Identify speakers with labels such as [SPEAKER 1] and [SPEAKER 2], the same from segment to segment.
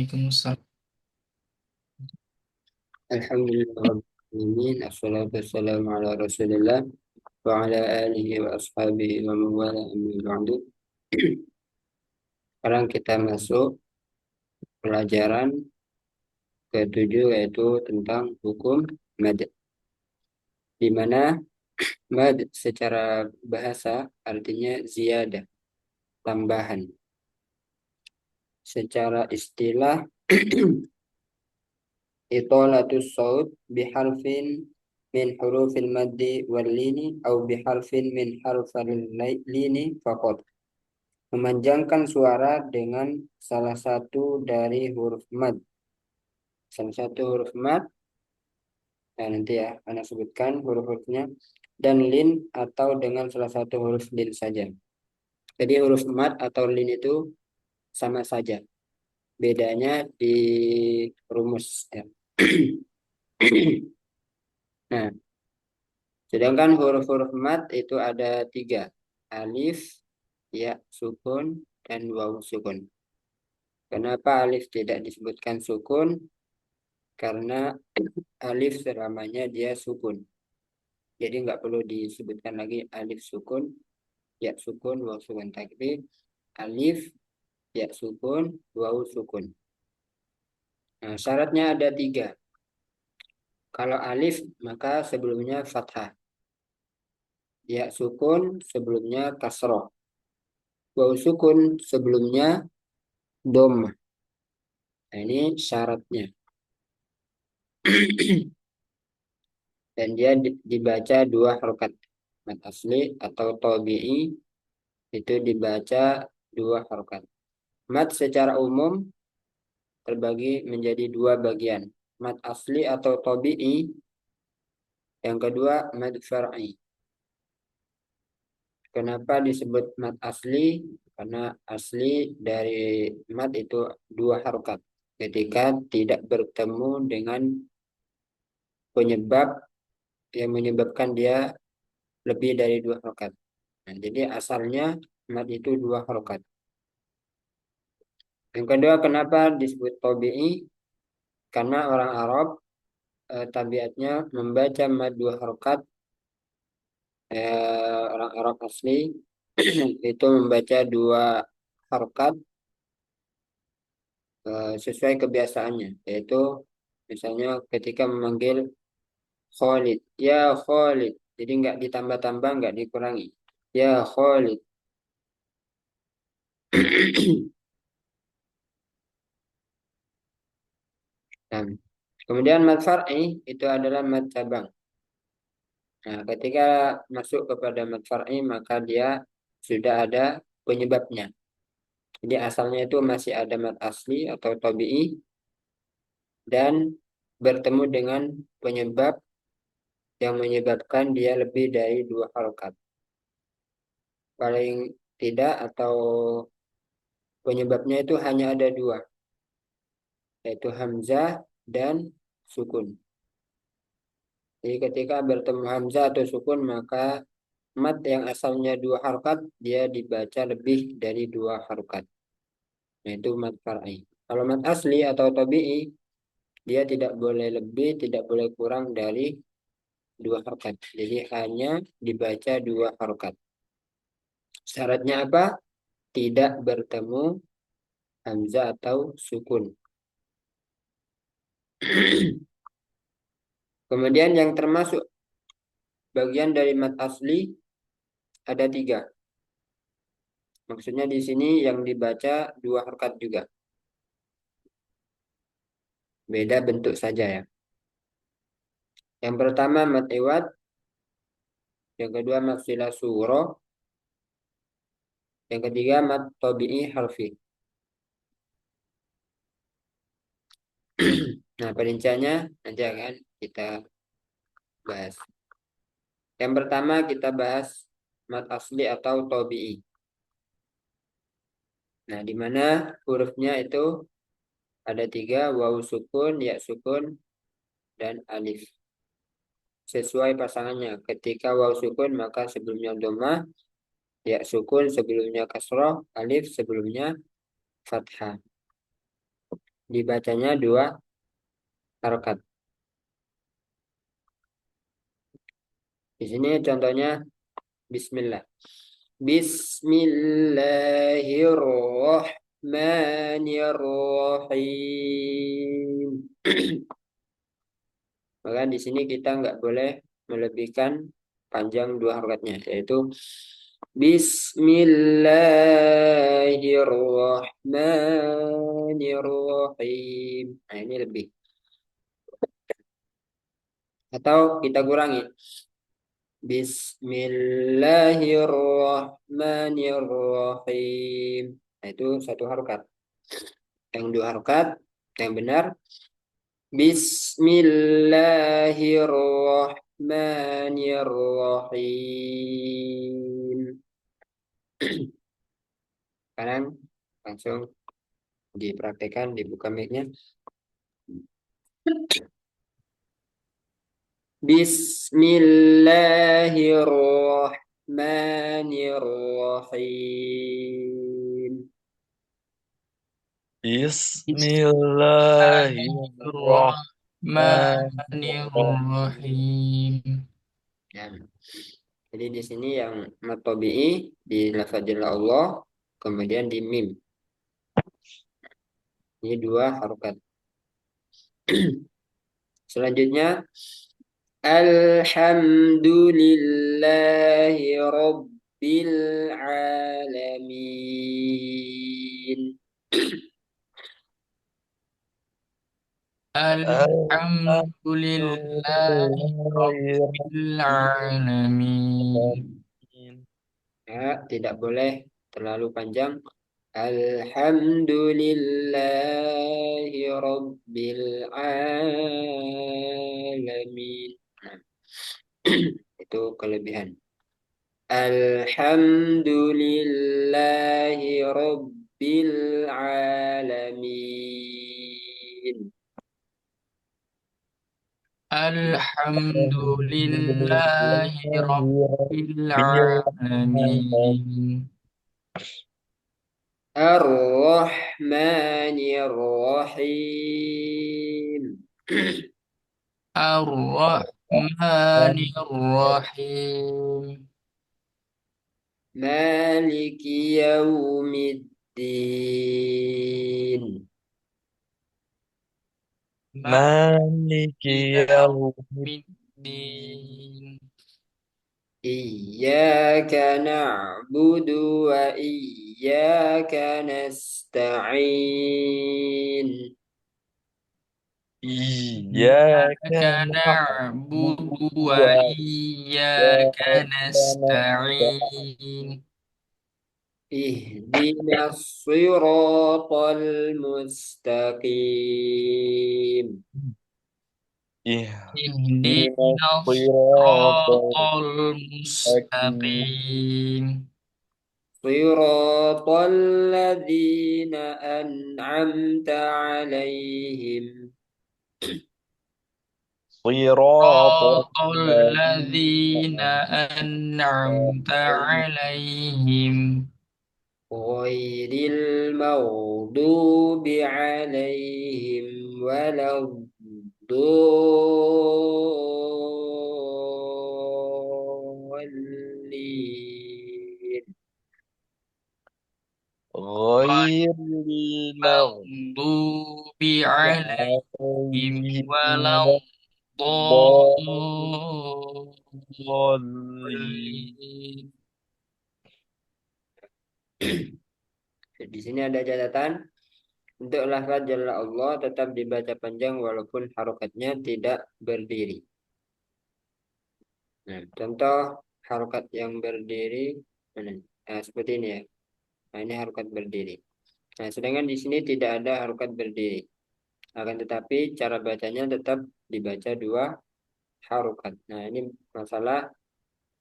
[SPEAKER 1] Waalaikumsalam.
[SPEAKER 2] Alhamdulillahirrahmanirrahim. Assalatu wassalamu ala rasulillah wa ala alihi wa ashabihi wa mawala amma ba'du. Sekarang kita masuk pelajaran ke-7 yaitu tentang hukum mad. Di mana mad secara bahasa artinya ziyadah, tambahan. Secara istilah itolatus saut biharfin min hurufil maddi wal lini au biharfin min harfal lini faqat. Memanjangkan suara dengan salah satu dari huruf mad. Salah satu huruf mad, nah nanti ya, Anda sebutkan huruf-hurufnya. Dan lin atau dengan salah satu huruf lin saja. Jadi huruf mad atau lin itu sama saja. Bedanya di rumus ya. Nah, sedangkan huruf-huruf mad itu ada 3. Alif, ya, sukun, dan waw sukun. Kenapa alif tidak disebutkan sukun? Karena alif selamanya dia sukun. Jadi nggak perlu disebutkan lagi alif sukun, ya sukun, waw sukun. Tapi alif, ya sukun, waw sukun. Nah, syaratnya ada 3. Kalau alif maka sebelumnya fathah. Ya sukun sebelumnya kasroh. Waw sukun sebelumnya dhammah. Nah, ini syaratnya. Dan dia dibaca 2 harokat. Mad asli atau tabi'i itu dibaca 2 harokat. Mad secara umum terbagi menjadi 2 bagian. Mad asli atau tabi'i. Yang kedua mad far'i. Kenapa disebut mad asli? Karena asli dari mad itu 2 harokat. Ketika tidak bertemu dengan penyebab yang menyebabkan dia lebih dari 2 harokat. Nah, jadi asalnya mad itu 2 harokat. Yang kedua, kenapa disebut tabi'i? Karena orang Arab tabiatnya membaca mad 2 harokat. Orang Arab asli itu membaca 2 harokat sesuai kebiasaannya, yaitu misalnya ketika memanggil Khalid, ya Khalid, jadi nggak ditambah-tambah, nggak dikurangi, ya Khalid. Nah, kemudian mad far'i itu adalah mad cabang. Nah, ketika masuk kepada mad far'i maka dia sudah ada penyebabnya. Jadi asalnya itu masih ada mad asli atau tabi'i dan bertemu dengan penyebab yang menyebabkan dia lebih dari 2 harokat. Paling tidak atau penyebabnya itu hanya ada 2, yaitu hamzah dan sukun. Jadi ketika bertemu hamzah atau sukun maka mad yang asalnya 2 harokat dia dibaca lebih dari 2 harokat. Yaitu mad far'i. Kalau mad asli atau tabi'i dia tidak boleh lebih, tidak boleh kurang dari 2 harokat. Jadi hanya dibaca 2 harokat. Syaratnya apa? Tidak bertemu hamzah atau sukun. Kemudian yang termasuk bagian dari mad asli ada 3. Maksudnya di sini yang dibaca 2 harokat juga. Beda bentuk saja ya. Yang pertama mad iwad, yang kedua mad silah surah, yang ketiga mad tabi'i harfi. Nah, perinciannya nanti akan kita bahas. Yang pertama kita bahas mad asli atau tabi'i. Nah, di mana hurufnya itu ada 3, waw sukun, ya sukun, dan alif. Sesuai pasangannya. Ketika waw sukun maka sebelumnya dhammah, ya sukun sebelumnya kasroh, alif sebelumnya fathah. dibacanya dua harokat. Di sini contohnya Bismillah. Bismillahirrahmanirrahim. Maka di sini kita nggak boleh melebihkan panjang dua harokatnya, yaitu Bismillahirrahmanirrahim. Nah, ini lebih. Atau kita kurangi. Bismillahirrahmanirrahim. Nah, itu satu harokat. Yang dua harokat, yang benar. Bismillahirrahmanirrahim. Sekarang langsung dipraktekkan, dibuka mic-nya. Bismillahirrahmanirrahim.
[SPEAKER 1] Bismillahirrahmanirrahim.
[SPEAKER 2] Ya. Jadi di sini yang matobi'i di lafadzil Allah, kemudian di mim. Ini dua harokat. Selanjutnya, Alhamdulillahi Rabbil Alamin.
[SPEAKER 1] Alhamdulillahi Rabbil Alamin.
[SPEAKER 2] Ya, tidak boleh terlalu panjang. Alhamdulillahi Rabbil Alamin. Nah, itu kelebihan. Alhamdulillahi Rabbil Alamin.
[SPEAKER 1] Alhamdulillahi Rabbil Alamin.
[SPEAKER 2] Ar-Rahmanir-Rahim.
[SPEAKER 1] Ar-Rahmanir-Rahim.
[SPEAKER 2] Maliki Yaumiddin.
[SPEAKER 1] Maliki yaumiddin.
[SPEAKER 2] Iyyaka na'budu wa iyyaka nasta'in.
[SPEAKER 1] Iyyaka
[SPEAKER 2] Iyyaka
[SPEAKER 1] na'budu
[SPEAKER 2] na'budu
[SPEAKER 1] wa
[SPEAKER 2] wa
[SPEAKER 1] iyyaka
[SPEAKER 2] iyyaka
[SPEAKER 1] nasta'in.
[SPEAKER 2] nasta'in. Ihdinas siratal mustaqim.
[SPEAKER 1] Ihdinas
[SPEAKER 2] Ihdinas siratal
[SPEAKER 1] siratal
[SPEAKER 2] mustaqim.
[SPEAKER 1] mustaqim.
[SPEAKER 2] Siratal ladzina an'amta alaihim.
[SPEAKER 1] صراط
[SPEAKER 2] الذين
[SPEAKER 1] الذين أنعمت عليهم
[SPEAKER 2] غير المغضوب عليهم ولا الضالين.
[SPEAKER 1] غير المغضوب عليهم
[SPEAKER 2] عليهم
[SPEAKER 1] ولا
[SPEAKER 2] ولا الضالين.
[SPEAKER 1] الضالين.
[SPEAKER 2] Di sini ada catatan untuk lafaz Jalla Allah tetap dibaca panjang walaupun harokatnya tidak berdiri. Nah, contoh harokat yang berdiri mana? Nah, seperti ini ya. Nah, ini harokat berdiri. Nah, sedangkan di sini tidak ada harokat berdiri. Akan tetapi cara bacanya tetap dibaca dua harokat. Nah, ini masalah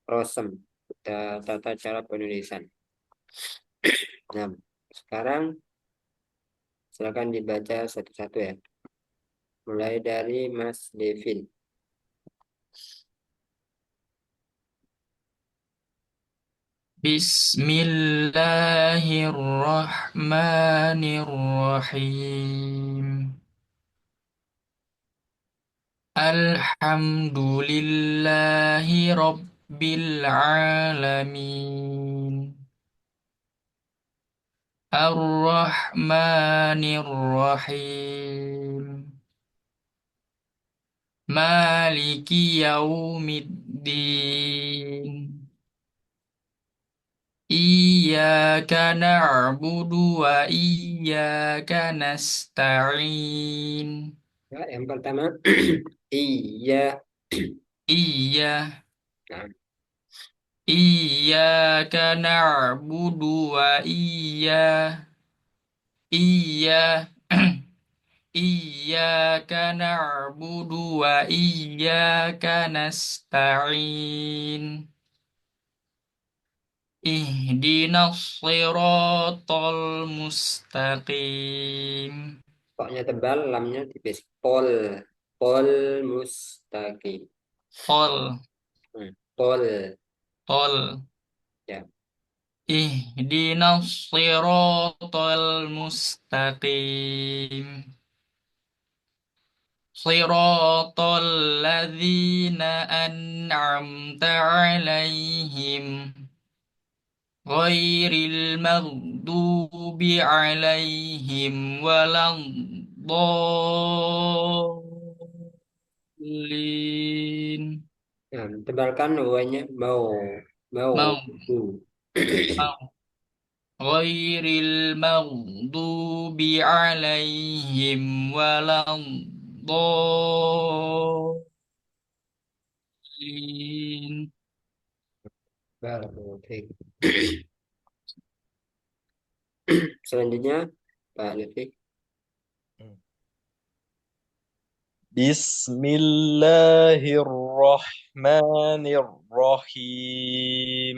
[SPEAKER 2] rosem, tata cara penulisan. Nah, sekarang silakan dibaca satu-satu ya. Mulai dari Mas Devin.
[SPEAKER 1] Bismillahirrahmanirrahim. Alhamdulillahi Rabbil Alamin. Ar-Rahmanir Rahim. Maliki Yaumiddin. Iyyaka na'budu wa iyyaka nasta'in.
[SPEAKER 2] Ya, yang pertama iya.
[SPEAKER 1] Iya,
[SPEAKER 2] Nah,
[SPEAKER 1] iyyaka na'budu wa iya, iyyaka na'budu wa iyyaka nasta'in. Ihdinas siratal mustaqim.
[SPEAKER 2] pokoknya tebal, lamnya tipis. Pol, pol mustaqim.
[SPEAKER 1] Qol,
[SPEAKER 2] Pol,
[SPEAKER 1] qol.
[SPEAKER 2] ya.
[SPEAKER 1] Ihdinas siratal mustaqim. Siratal ladzina an'amta 'alaihim ghairil maghdubi 'alaihim waladdallin.
[SPEAKER 2] Nah, tebalkan wanya mau, mau,
[SPEAKER 1] Mau,
[SPEAKER 2] bu.
[SPEAKER 1] mau. Ghairil maghdubi 'alaihim waladdallin.
[SPEAKER 2] Baru, oke. Selanjutnya, Pak Lutfi.
[SPEAKER 3] Bismillahirrahmanirrahim.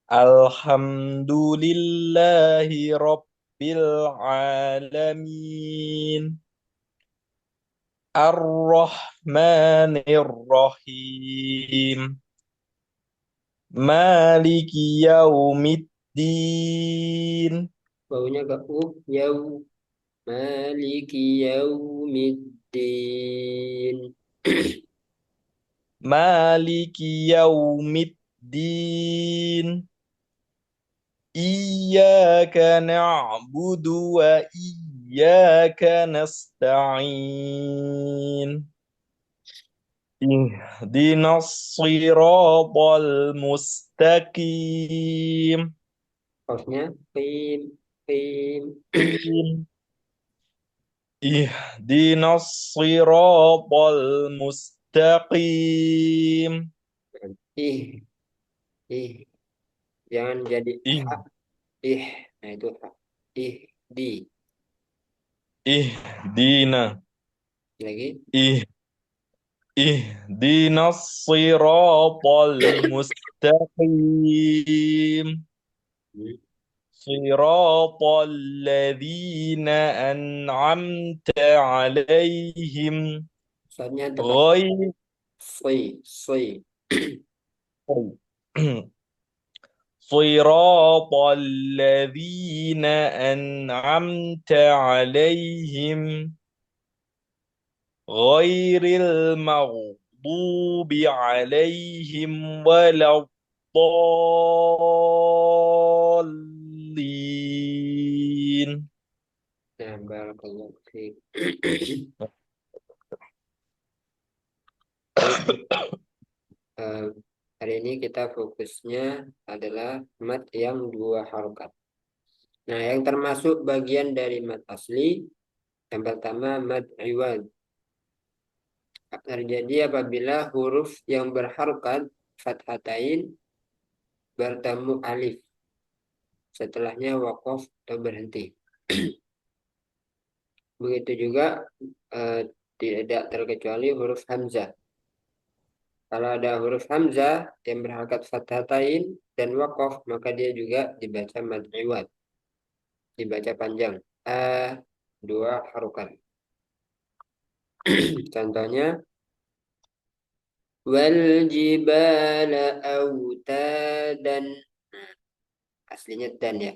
[SPEAKER 3] Alhamdulillahi Rabbil Alamin. Ar-Rahmanir-Rahim. Maliki Yaumiddin.
[SPEAKER 2] Baunya ke yau. Maliki yaumiddin.
[SPEAKER 3] Maliki Yaumiddin. Iyyaka na'budu wa iyyaka nasta'in. Ihdinas siratal mustaqim.
[SPEAKER 2] Kausnya pim, pim.
[SPEAKER 3] Im. Ihdinas siratal mustaqim.
[SPEAKER 2] Ih, ih. Jangan jadi
[SPEAKER 3] Ih,
[SPEAKER 2] ha, ih. Nah, itu ha. Ih, di.
[SPEAKER 3] ihdina.
[SPEAKER 2] Lagi.
[SPEAKER 3] Ih, ihdinas siratal mustaqim.
[SPEAKER 2] Hmm.
[SPEAKER 3] صراط الذين أنعمت عليهم
[SPEAKER 2] Soalnya tebal.
[SPEAKER 3] غير
[SPEAKER 2] Soi, soi.
[SPEAKER 3] صراط الذين أنعمت عليهم غير المغضوب عليهم ولا الضالين.
[SPEAKER 2] Nah, barakallahu fiik. Baik, eh, hari ini kita fokusnya adalah mat yang dua harokat. Nah, yang termasuk bagian dari mat asli, yang pertama mat iwad. Terjadi apabila huruf yang berharokat fathatain bertemu alif, setelahnya wakof atau berhenti. Begitu juga eh, tidak terkecuali huruf hamzah. Kalau ada huruf hamzah yang berharokat fathatain dan wakof, maka dia juga dibaca mad iwad, dibaca panjang. Dua harokat. Contohnya Wal jibala autadan. Nah, aslinya dan ya.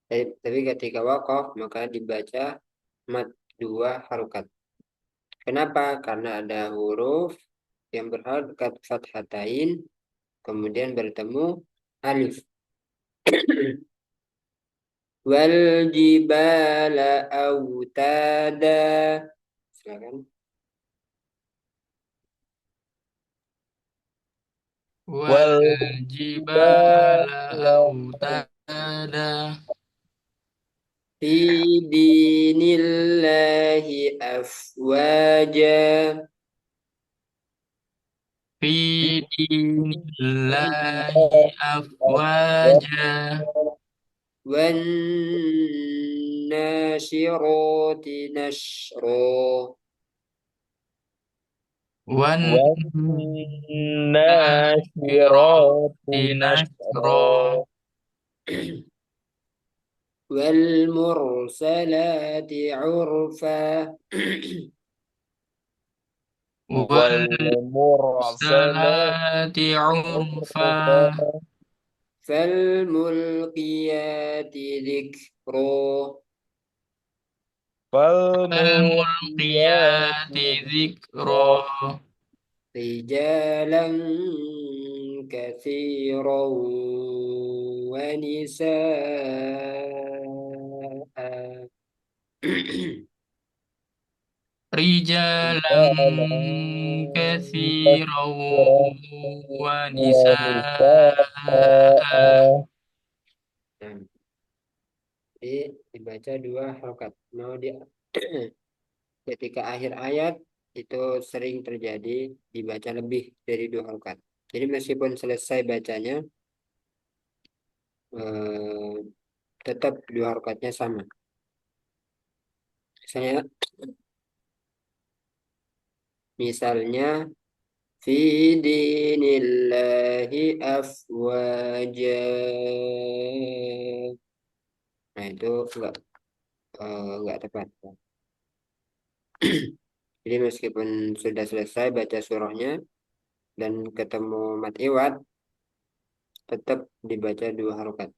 [SPEAKER 2] Tapi ketika waqaf maka dibaca mat dua harokat. Kenapa? Karena ada huruf yang berharokat fathatain kemudian bertemu alif. Wal jibala autada. Silakan.
[SPEAKER 1] wal
[SPEAKER 3] wal
[SPEAKER 1] jibala autada
[SPEAKER 2] Fi dinillahi afwaja.
[SPEAKER 1] fi dinillahi afwaja
[SPEAKER 2] Wan nashirati nashro.
[SPEAKER 1] wan
[SPEAKER 3] والناشرات
[SPEAKER 1] nasyirati nashra
[SPEAKER 3] نشرا
[SPEAKER 2] Wal mursalati urfa.
[SPEAKER 1] wal
[SPEAKER 3] والمرسلات
[SPEAKER 1] salati urfa
[SPEAKER 3] عرفا
[SPEAKER 2] فالملقيات ذكرا.
[SPEAKER 3] فالملقيات
[SPEAKER 1] فالملقيات ذكرا
[SPEAKER 3] ذكرا
[SPEAKER 2] رجالا كثيرا ونساء.
[SPEAKER 1] رجالا
[SPEAKER 3] رجالا
[SPEAKER 1] كثيرا
[SPEAKER 3] كثيرا
[SPEAKER 1] ونساء
[SPEAKER 3] ونساء
[SPEAKER 2] Nah, jadi dibaca dua harokat. Mau dia ketika akhir ayat itu sering terjadi dibaca lebih dari dua harokat. Jadi meskipun selesai bacanya eh, tetap dua harokatnya sama. Misalnya fi dinillahi afwaja. Nah itu enggak tepat. Jadi meskipun sudah selesai baca surahnya dan ketemu mat iwad tetap dibaca dua harokat.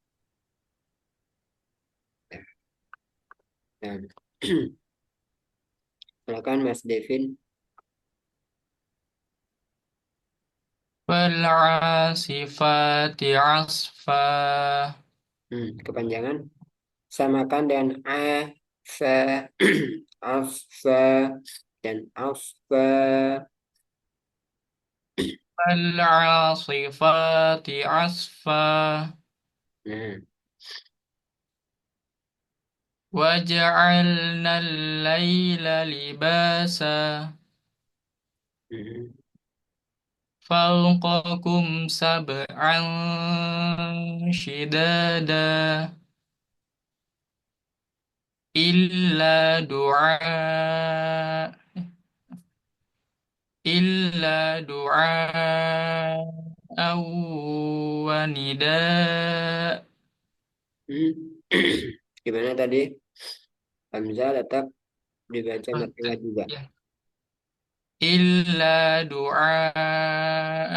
[SPEAKER 2] Nah, silakan Mas Devin.
[SPEAKER 1] فالعاصفات عصفا
[SPEAKER 2] Kepanjangan samakan dengan fa asfa dan asfa.
[SPEAKER 1] فالعاصفات عصفا
[SPEAKER 2] Nah,
[SPEAKER 1] وجعلنا الليل لباسا
[SPEAKER 2] mm,
[SPEAKER 1] فوقكم سبعا شدادا إلا دعاء إلا دعاء ونداء
[SPEAKER 2] mm. Gimana tadi? Hamzah tetap dibaca mat iwad juga.
[SPEAKER 1] إلا دعاء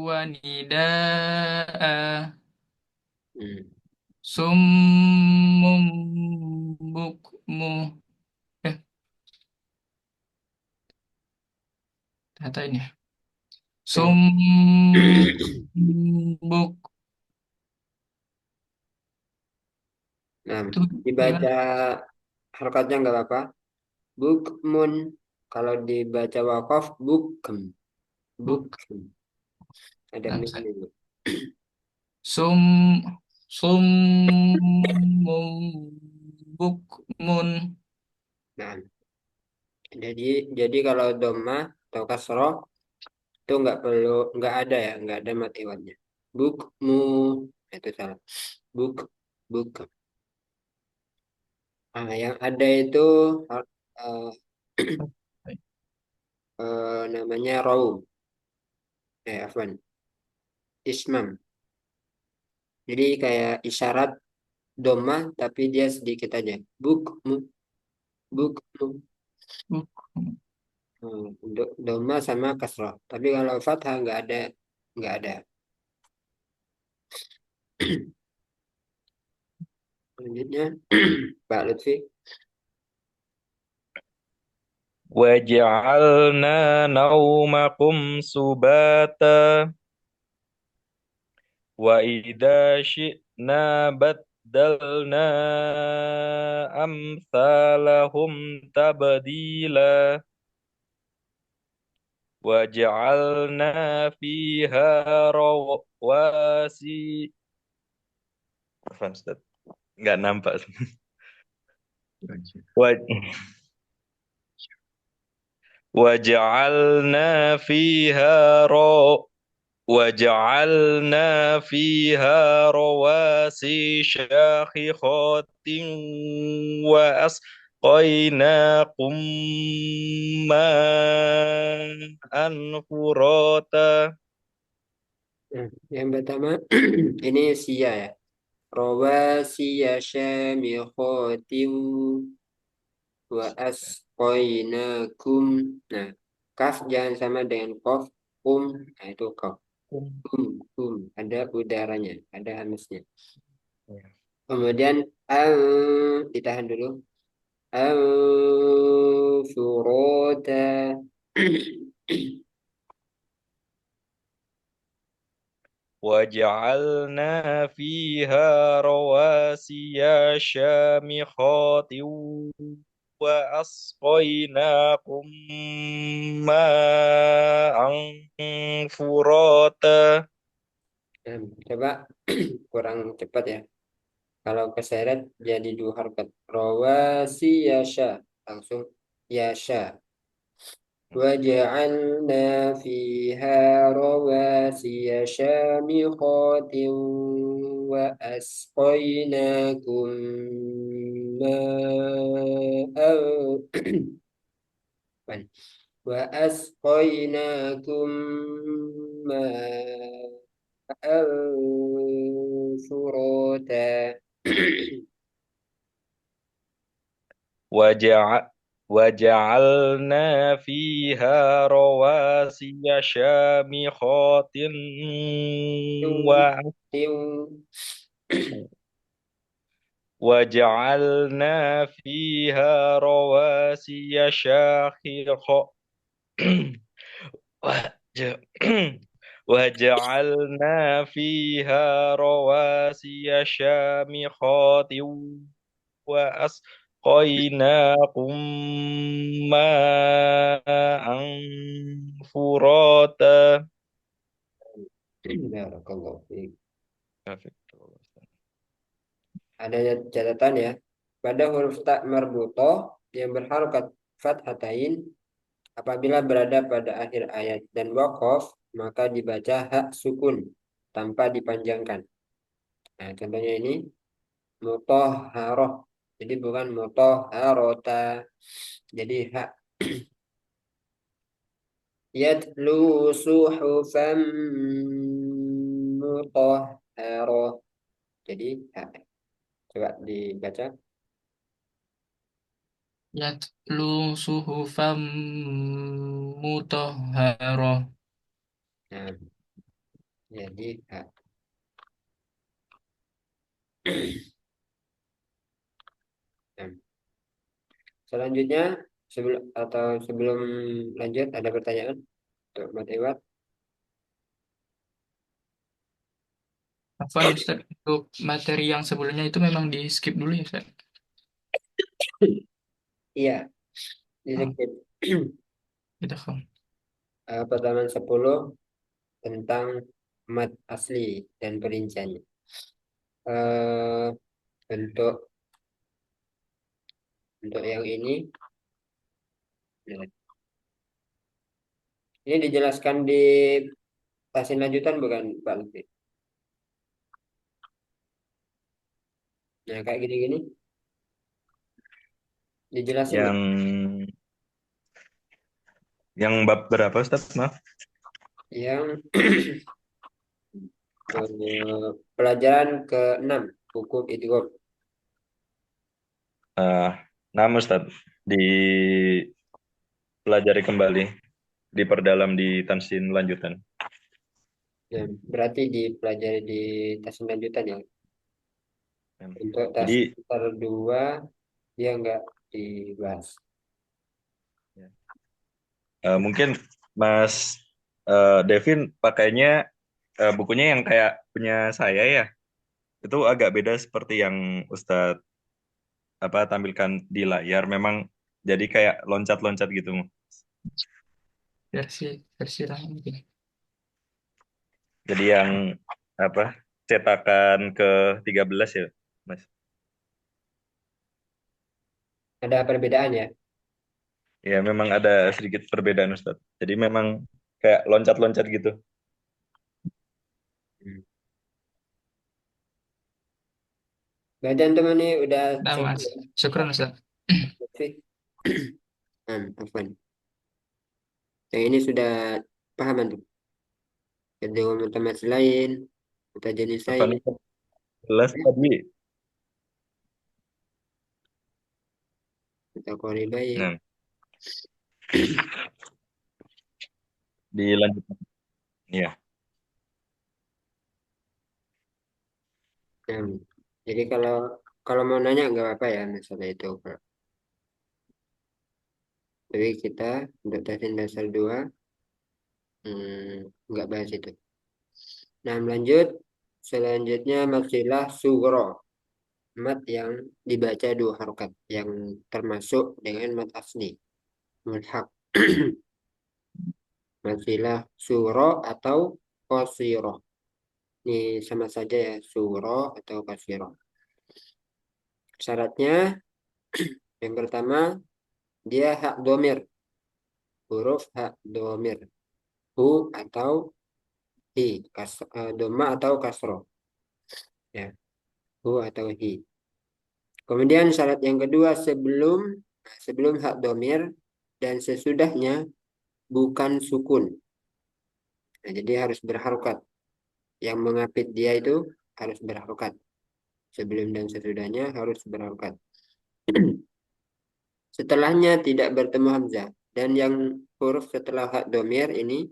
[SPEAKER 1] ونداء
[SPEAKER 2] Hmm.
[SPEAKER 1] صم بكم eh kata ini ya.
[SPEAKER 2] Yang
[SPEAKER 1] صم buk
[SPEAKER 2] nah,
[SPEAKER 1] itu
[SPEAKER 2] dibaca
[SPEAKER 1] gimana
[SPEAKER 2] harokatnya nggak apa-apa. Bukmun. Kalau dibaca wakaf bukem.
[SPEAKER 1] buk
[SPEAKER 2] Bukem. Ada
[SPEAKER 1] dan
[SPEAKER 2] min
[SPEAKER 1] saya
[SPEAKER 2] dulu.
[SPEAKER 1] sum sum bukmun
[SPEAKER 2] Nah, jadi kalau doma atau kasroh itu nggak ada ya, nggak ada mati iwatnya. Bukmu itu salah. Buk buk. Nah, yang ada itu eh, namanya raum. Afwan. Ismam. Jadi kayak isyarat doma tapi dia sedikit aja. Bukmu, bukmu.
[SPEAKER 1] buk
[SPEAKER 2] Untuk doma sama kasroh. Tapi kalau fathah nggak ada, nggak ada. Selanjutnya, Pak Lutfi.
[SPEAKER 3] وجعلنا نومكم سباتا وإذا شئنا بدلنا أمثالهم تبديلا وجعلنا فيها رواسي. Afwan, Ustaz. Nggak nampak. Wa- وجعلنا فيها وجعلنا فيها رواسي شاخصات وأسقيناكم ماء فراتا.
[SPEAKER 2] Nah, yang pertama, ini sia ya. Rawasiya syamikhatin wa asqainakum. Nah, kaf jangan sama dengan kof. Nah itu kof. Ada udaranya, ada hamasnya. Kemudian, ditahan dulu. Furota.
[SPEAKER 3] وجعلنا فيها رواسي شامخات وأسقيناكم ماء فراتا.
[SPEAKER 2] Nah, coba kurang cepat ya. Kalau keseret jadi dua harkat. Rawasi yasha. Langsung yasha. وجعلنا فيها رواسي شامخات وأسقيناكم ماء وأسقيناكم ماء فراتا.
[SPEAKER 3] وجع وجعلنا فيها رواسي شامخات وأ- وجعلنا فيها رواسي وج- وجعلنا فيها رواسي شامخات وأسقيناكم ماء فراتا.
[SPEAKER 2] Barakallahu fiik. Adanya catatan ya. Pada huruf tak marbutoh yang berharokat fathatain apabila berada pada akhir ayat dan wakof maka dibaca hak sukun tanpa dipanjangkan. Nah, contohnya ini mutoharoh. Jadi bukan mutoharota. Jadi hak yatlu suhufan mutoharoh. Jadi hak. Coba dibaca.
[SPEAKER 1] yatlu suhufam mutahharah.
[SPEAKER 2] Nah, jadi hak. Nah, selanjutnya sebelum lanjut ada pertanyaan untuk Mas Iwat?
[SPEAKER 1] Afwan Ustaz, untuk materi yang sebelumnya itu memang di skip dulu ya Ustaz.
[SPEAKER 2] Iya, di
[SPEAKER 1] Oh,
[SPEAKER 2] skip.
[SPEAKER 1] gitu kan.
[SPEAKER 2] Pertemuan 10 tentang mat asli dan perinciannya. Eh, untuk yang nah, ini dijelaskan di pasien lanjutan bukan Pak Lutfi? Nah, kayak gini-gini dijelasin
[SPEAKER 3] Yang
[SPEAKER 2] nggak?
[SPEAKER 3] bab berapa, Ustaz? Maaf.
[SPEAKER 2] Yang pelajaran ke-6 hukum idgham.
[SPEAKER 3] Eh, Nama Ustaz di pelajari kembali, diperdalam di tansin lanjutan.
[SPEAKER 2] Ya, berarti dipelajari di tes lanjutan ya. Untuk tes
[SPEAKER 3] Jadi
[SPEAKER 2] semester 2 dia nggak dibahas.
[SPEAKER 3] mungkin Mas Devin pakainya bukunya yang kayak punya saya ya. Itu agak beda seperti yang Ustadz tampilkan di layar. Memang jadi kayak loncat-loncat gitu.
[SPEAKER 1] versi versi lain mungkin.
[SPEAKER 3] Jadi yang apa cetakan ke 13 ya, Mas.
[SPEAKER 2] Ada perbedaan ya.
[SPEAKER 3] Ya memang ada sedikit perbedaan Ustadz. Jadi memang kayak loncat-loncat gitu.
[SPEAKER 2] Hmm. Badan teman ini udah
[SPEAKER 1] Nah,
[SPEAKER 2] cukup
[SPEAKER 1] Mas.
[SPEAKER 2] ya.
[SPEAKER 1] Syukran, Ustaz.
[SPEAKER 2] Taufik. Yang ini sudah paham tuh. Dengan matematika lain, mata jenis
[SPEAKER 3] Apa
[SPEAKER 2] lain.
[SPEAKER 3] nih? Jelas tadi.
[SPEAKER 2] Mata kuali lain.
[SPEAKER 3] Nah, dilanjut. Ya.
[SPEAKER 2] Nah, jadi kalau kalau mau nanya nggak apa-apa ya masalah itu. Jadi kita untuk testing dasar 2 nggak bahas itu. Nah, lanjut. Selanjutnya masilah sugro. Mat yang dibaca 2 harokat. Yang termasuk dengan mat asli. Mulhaq. Masilah suro atau kosiro. Ini sama saja ya. Suro atau kosiro. Syaratnya yang pertama dia hak domir. Huruf hak domir. Hu atau hi. Doma atau kasro. Ya. Hu atau hi. Kemudian syarat yang kedua sebelum hak domir dan sesudahnya bukan sukun. Nah, jadi harus berharokat. Yang mengapit dia itu harus berharokat. Sebelum dan sesudahnya harus berharokat. Setelahnya tidak bertemu hamzah. Dan yang huruf setelah hak domir ini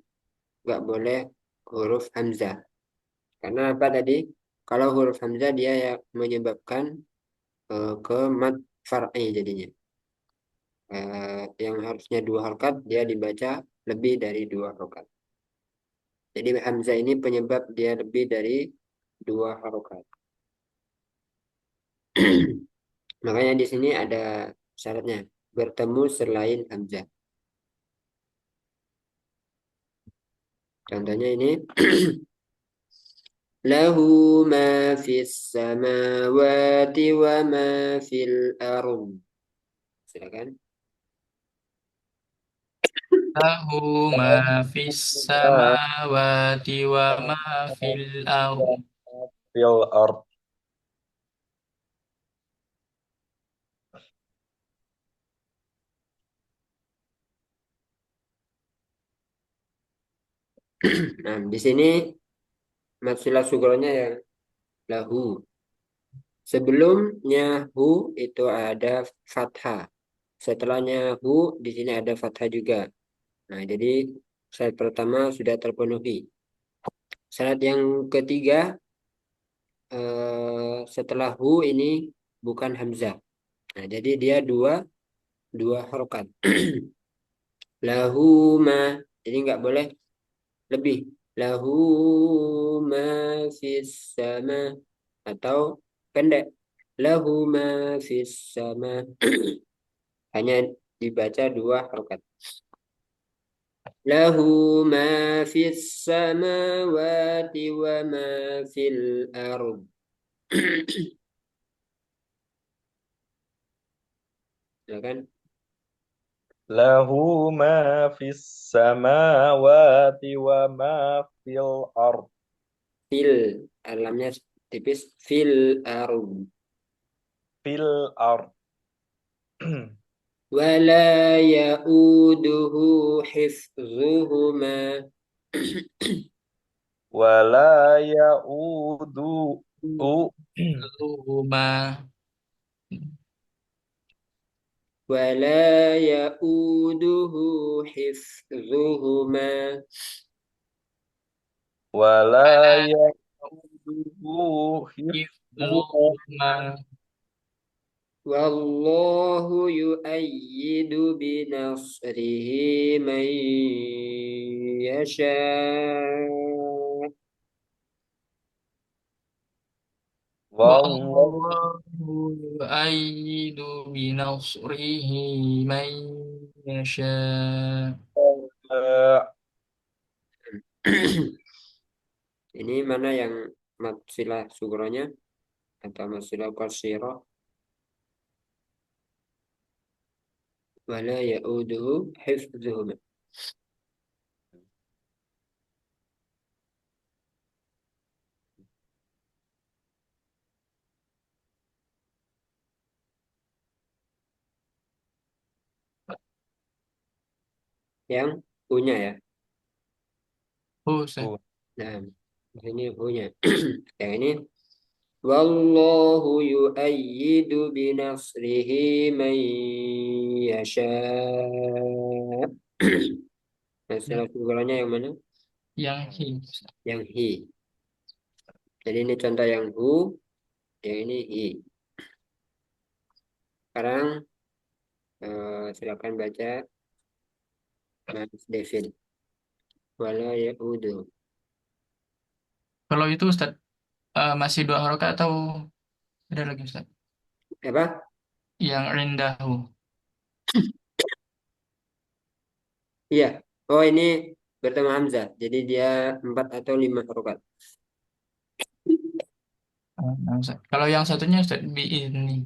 [SPEAKER 2] nggak boleh huruf hamzah. Karena apa tadi? Kalau huruf hamzah dia yang menyebabkan ke mat far'i jadinya. Yang harusnya 2 harokat dia dibaca lebih dari 2 harokat. Jadi hamzah ini penyebab dia lebih dari 2 harokat. Makanya di sini ada syaratnya bertemu selain hamzah. Contohnya ini lahu ma fis samawati wa ma fil arum. Silakan.
[SPEAKER 1] Lahu ma fis samawati wa ma fil ardh.
[SPEAKER 3] Fil art.
[SPEAKER 2] Nah, di sini maksilah sugronya yang lahu. Sebelumnya hu itu ada fathah. Setelahnya hu di sini ada fathah juga. Nah, jadi syarat pertama sudah terpenuhi. Syarat yang ketiga setelah hu ini bukan hamzah. Nah, jadi dia dua harokat. Lahu ma. Jadi nggak boleh lebih. Lahu ma fis sama atau pendek. Lahu ma fis sama. Hanya dibaca 2 harokat. Lahu ma fis samawati wa ma fil ard. Ya kan?
[SPEAKER 3] Lahu ma fis samawati wa ma fil ard.
[SPEAKER 2] Fil. Alamnya tipis. Fil ard.
[SPEAKER 3] Fil ard.
[SPEAKER 2] ولا يؤوده حفظهما.
[SPEAKER 3] Wala ya'udu u
[SPEAKER 1] Lahu ma
[SPEAKER 2] ولا يؤوده حفظهما
[SPEAKER 3] Wala
[SPEAKER 1] ولا
[SPEAKER 3] yauduhu hifdzuhuma.
[SPEAKER 1] حفظهما
[SPEAKER 2] والله يؤيد بنصره من يشاء
[SPEAKER 3] Wallahu
[SPEAKER 1] والله يؤيد بنصره من يشاء.
[SPEAKER 2] Ini mana yang matsilah sugronya atau matsilah qasirah? Wala ya'uduhu hifdzuhuma. Yang punya ya.
[SPEAKER 1] Ustaz.
[SPEAKER 2] Nah, ini punya. Yang ini wallahu yu'ayyidu binasrihi man yasha.
[SPEAKER 1] Ya,
[SPEAKER 2] Masalah sugronya yang mana?
[SPEAKER 1] yang hi, Ustaz.
[SPEAKER 2] Yang hi. Jadi ini contoh yang hu, yang ini hi. Sekarang silakan baca Mas Devin. Wala ya'udu.
[SPEAKER 1] Kalau itu Ustaz, masih dua harokat atau ada lagi Ustaz?
[SPEAKER 2] Apa?
[SPEAKER 1] Yang rindahu.
[SPEAKER 2] Iya. Oh ini bertemu Hamzah. Jadi dia 4 atau 5 harokat.
[SPEAKER 1] Nah, Ustaz. Kalau yang satunya Ustaz bi ini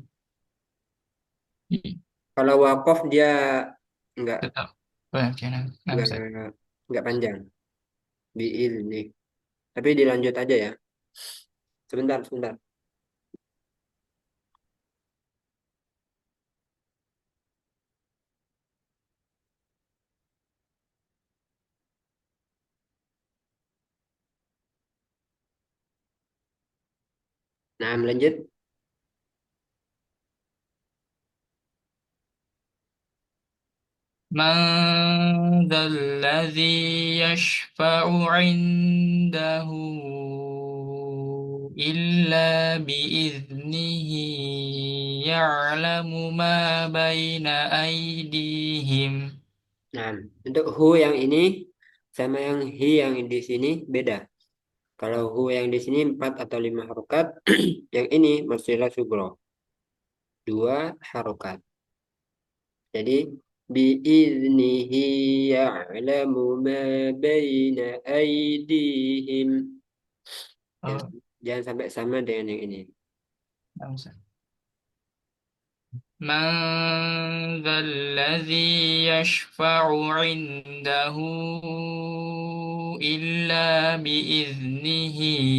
[SPEAKER 2] Kalau wakof dia nggak
[SPEAKER 1] tetap. Oh, ya, oke, nah,
[SPEAKER 2] nggak
[SPEAKER 1] Ustaz.
[SPEAKER 2] nggak panjang. Biil nih. Tapi dilanjut aja ya. Sebentar, sebentar. Nah, lanjut.
[SPEAKER 1] من ذا الذي يشفع عنده إلا بإذنه يعلم ما بين أيديهم.
[SPEAKER 2] Nah, untuk hu yang ini sama yang hi yang di sini beda. Kalau hu yang di sini 4 atau 5 harokat, yang ini maksilah sugro 2 harokat. Jadi biiznihi ya'lamu ma baina aydihim. Jangan,
[SPEAKER 1] Oh,
[SPEAKER 2] jangan sampai sama dengan yang ini.
[SPEAKER 1] nah, Ustaz. من ذا الذي يشفع عنده إلا بإذنه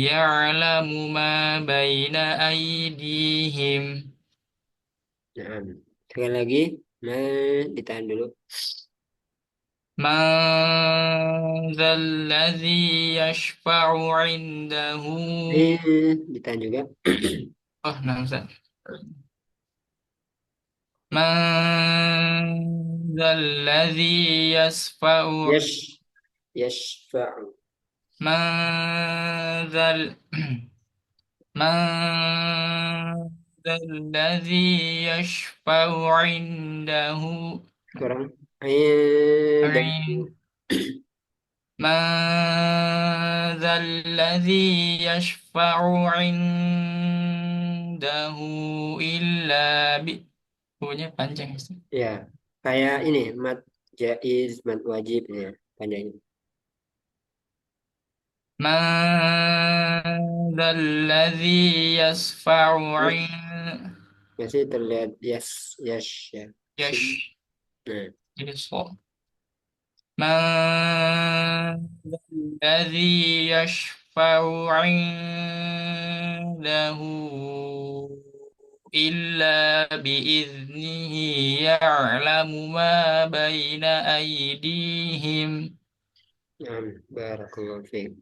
[SPEAKER 1] يعلم ما بين أيديهم.
[SPEAKER 2] Nah, sekali lagi, ditahan dulu.
[SPEAKER 1] من ذا الذي يشفع عنده.
[SPEAKER 2] Ditahan juga.
[SPEAKER 1] Oh, nah, Ustaz. من ذا الذي يشفع.
[SPEAKER 2] Yes, yashfa'u.
[SPEAKER 1] من ذا من ذا الذي يشفع عنده
[SPEAKER 2] Kurang. Dan
[SPEAKER 1] عن- من ذا الذي يشفع عنده إلا punya panjang Ustaz.
[SPEAKER 2] ya, kayak ini, mat jaiz, mat wajib ya, panjangnya.
[SPEAKER 1] من ذا الذي يشفع
[SPEAKER 2] Yes, masih terlihat yes, yes ya. Sini.
[SPEAKER 1] يش
[SPEAKER 2] Nah,
[SPEAKER 1] يص- من ذا الذي يشفع عنده إلا بإذنه يعلم ما بين أيديهم.
[SPEAKER 2] nah, barakallahu fiik.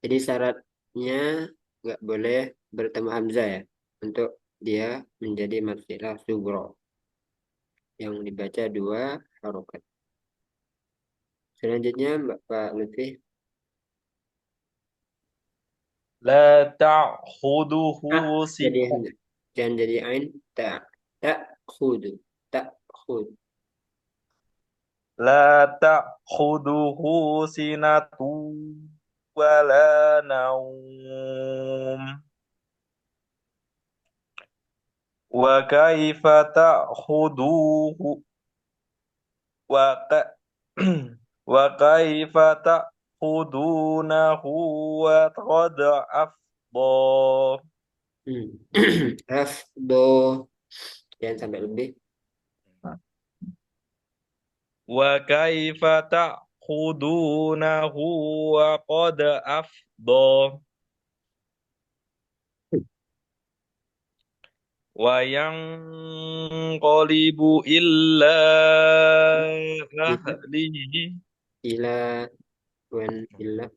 [SPEAKER 2] Jadi syaratnya nggak boleh bertemu hamzah ya untuk dia menjadi matsilah sugro. yang dibaca 2 harokat. Selanjutnya Pak Lutfi.
[SPEAKER 3] La ta'khuduhu
[SPEAKER 2] Jadi
[SPEAKER 3] sinatun.
[SPEAKER 2] jangan jadi ain. Tak khudu. Tak khud.
[SPEAKER 3] La ta'khuduhu sinatun wala naum. Wa kaifa ta'khuduhu wa ka wa kaifa ta'khudunahu wa qad afdha.
[SPEAKER 2] Afdo. Jangan sampai lebih.
[SPEAKER 3] Wa kaifa ta'khudunahu wa qad afdha. Wa yanqalibu illa
[SPEAKER 2] Ila.
[SPEAKER 3] ahlihi.
[SPEAKER 2] Ila. Wan ila.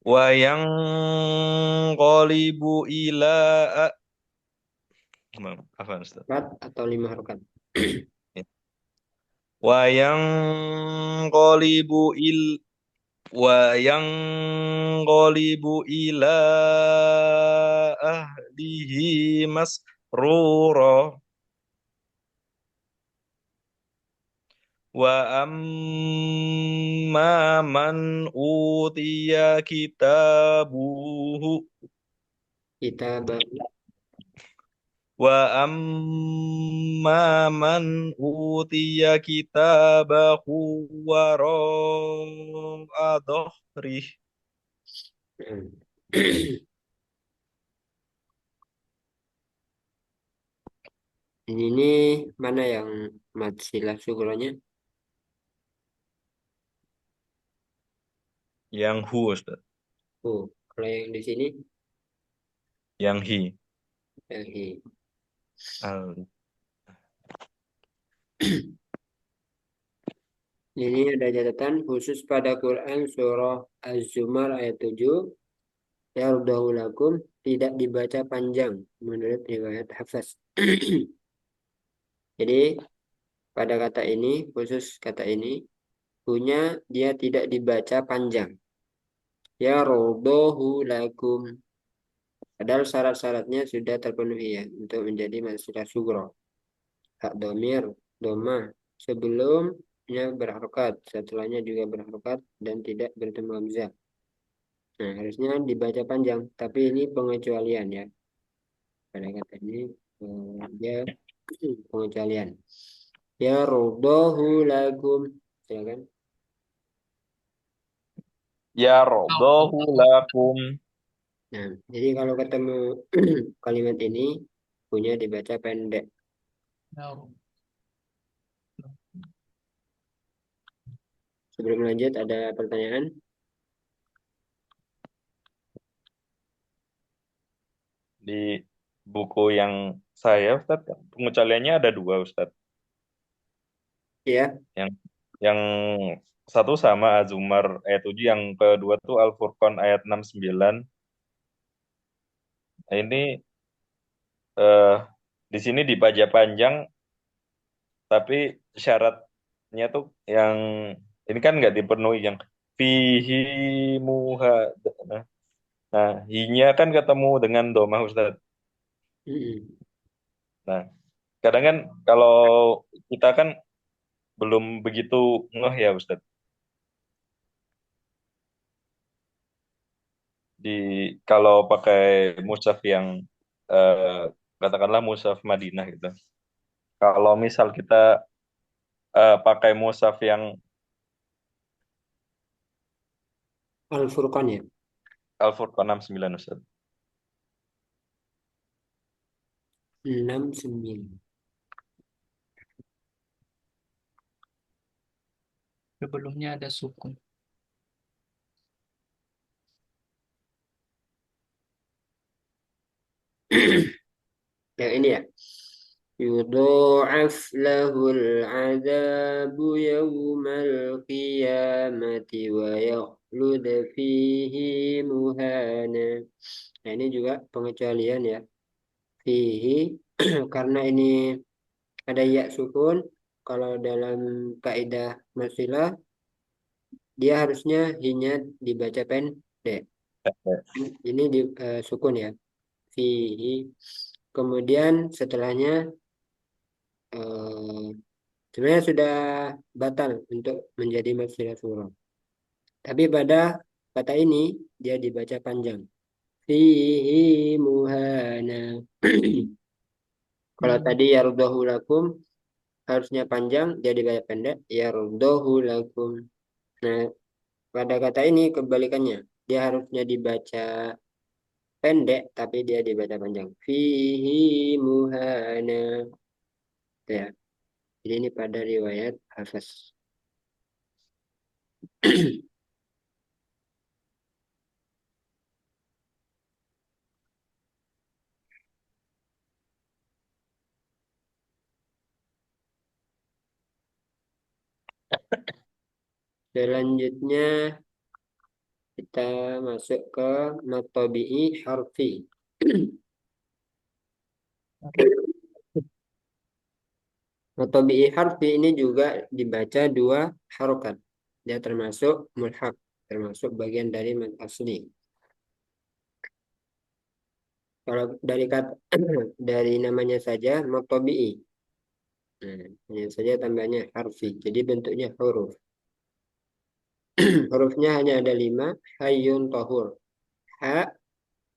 [SPEAKER 3] Wa yanqalibu ila apa Ustaz?
[SPEAKER 2] 4 atau 5 harokat.
[SPEAKER 3] Wa yanqalibu il wa yanqalibu ila ahlihi masrura. Wa amma man utiya kitabuhu
[SPEAKER 2] Kita
[SPEAKER 3] wa amma man utiya kitabahu wara'a dhahrih.
[SPEAKER 2] ini mana yang mad silah syukurnya?
[SPEAKER 3] Yang hu Ustaz.
[SPEAKER 2] Oh, kalau yang di sini
[SPEAKER 3] Yang hi.
[SPEAKER 2] yang hi.
[SPEAKER 3] Al.
[SPEAKER 2] Ini ada catatan khusus pada Quran surah Az-Zumar ayat 7. Yardahu lakum tidak dibaca panjang menurut riwayat Hafs. Jadi pada kata ini, khusus kata ini, punya dia tidak dibaca panjang. Yardahu lakum. Padahal syarat-syaratnya sudah terpenuhi ya untuk menjadi manusia sugro. Hak domir, doma, sebelumnya berharokat, setelahnya juga berharokat dan tidak bertemu hamzah. Nah, harusnya dibaca panjang, tapi ini pengecualian ya. Pada kata ini dia pengecualian. Ya rodohu lakum, silakan.
[SPEAKER 3] Yardahu lakum.
[SPEAKER 2] Nah, jadi kalau ketemu kalimat ini punya dibaca pendek. Sebelum lanjut ada pertanyaan?
[SPEAKER 3] Di buku yang saya Ustaz, pengecualiannya ada dua Ustaz.
[SPEAKER 2] Ya,
[SPEAKER 3] Yang yang satu sama Az-Zumar ayat 7, yang kedua tuh Al-Furqan ayat 69. Nah, ini eh, di sini dibaca panjang, tapi syaratnya tuh yang ini kan nggak dipenuhi, yang fihi muha. Nah, nah, hinya kan ketemu dengan domah Ustaz.
[SPEAKER 2] mm-mm.
[SPEAKER 3] Nah, kadang kan kalau kita kan belum begitu ngeh ya Ustaz. Di kalau pakai mushaf yang eh, katakanlah mushaf Madinah gitu. Kalau misal kita pakai mushaf yang
[SPEAKER 2] Al-Furqan ya.
[SPEAKER 3] Al-Furqan 69 Ustaz.
[SPEAKER 2] 69.
[SPEAKER 1] Sebelumnya ada sukun.
[SPEAKER 2] Yang ini ya. Yudha'af lahul adabu yawmal qiyamati wa yakhlud fihi muhana. Nah, ini juga pengecualian ya. Fihi karena ini ada ya sukun. Kalau dalam kaidah masilah dia harusnya hinya dibaca pendek. Ini di sukun ya. Fihi. Kemudian setelahnya eh, sebenarnya sudah batal untuk menjadi masilah surah. Tapi pada kata ini dia dibaca panjang. Fihi muhana. Kalau
[SPEAKER 1] Hmm.
[SPEAKER 2] tadi yardahu lakum harusnya panjang, dia dibaca pendek. Yardahu lakum. Nah, pada kata ini kebalikannya. Dia harusnya dibaca pendek, tapi dia dibaca panjang. Fihi muhana. Ya, jadi ini pada riwayat Hafs. Selanjutnya kita masuk ke matobi'i harfi. Matobi'i harfi ini juga dibaca dua harokat. Dia termasuk mulhaq, termasuk bagian dari mad asli. Kalau dari kata dari namanya saja matobi'i. Nah, hanya saja tambahnya harfi. Jadi bentuknya huruf. Hurufnya hanya ada 5. Hayyun tohur. Ha,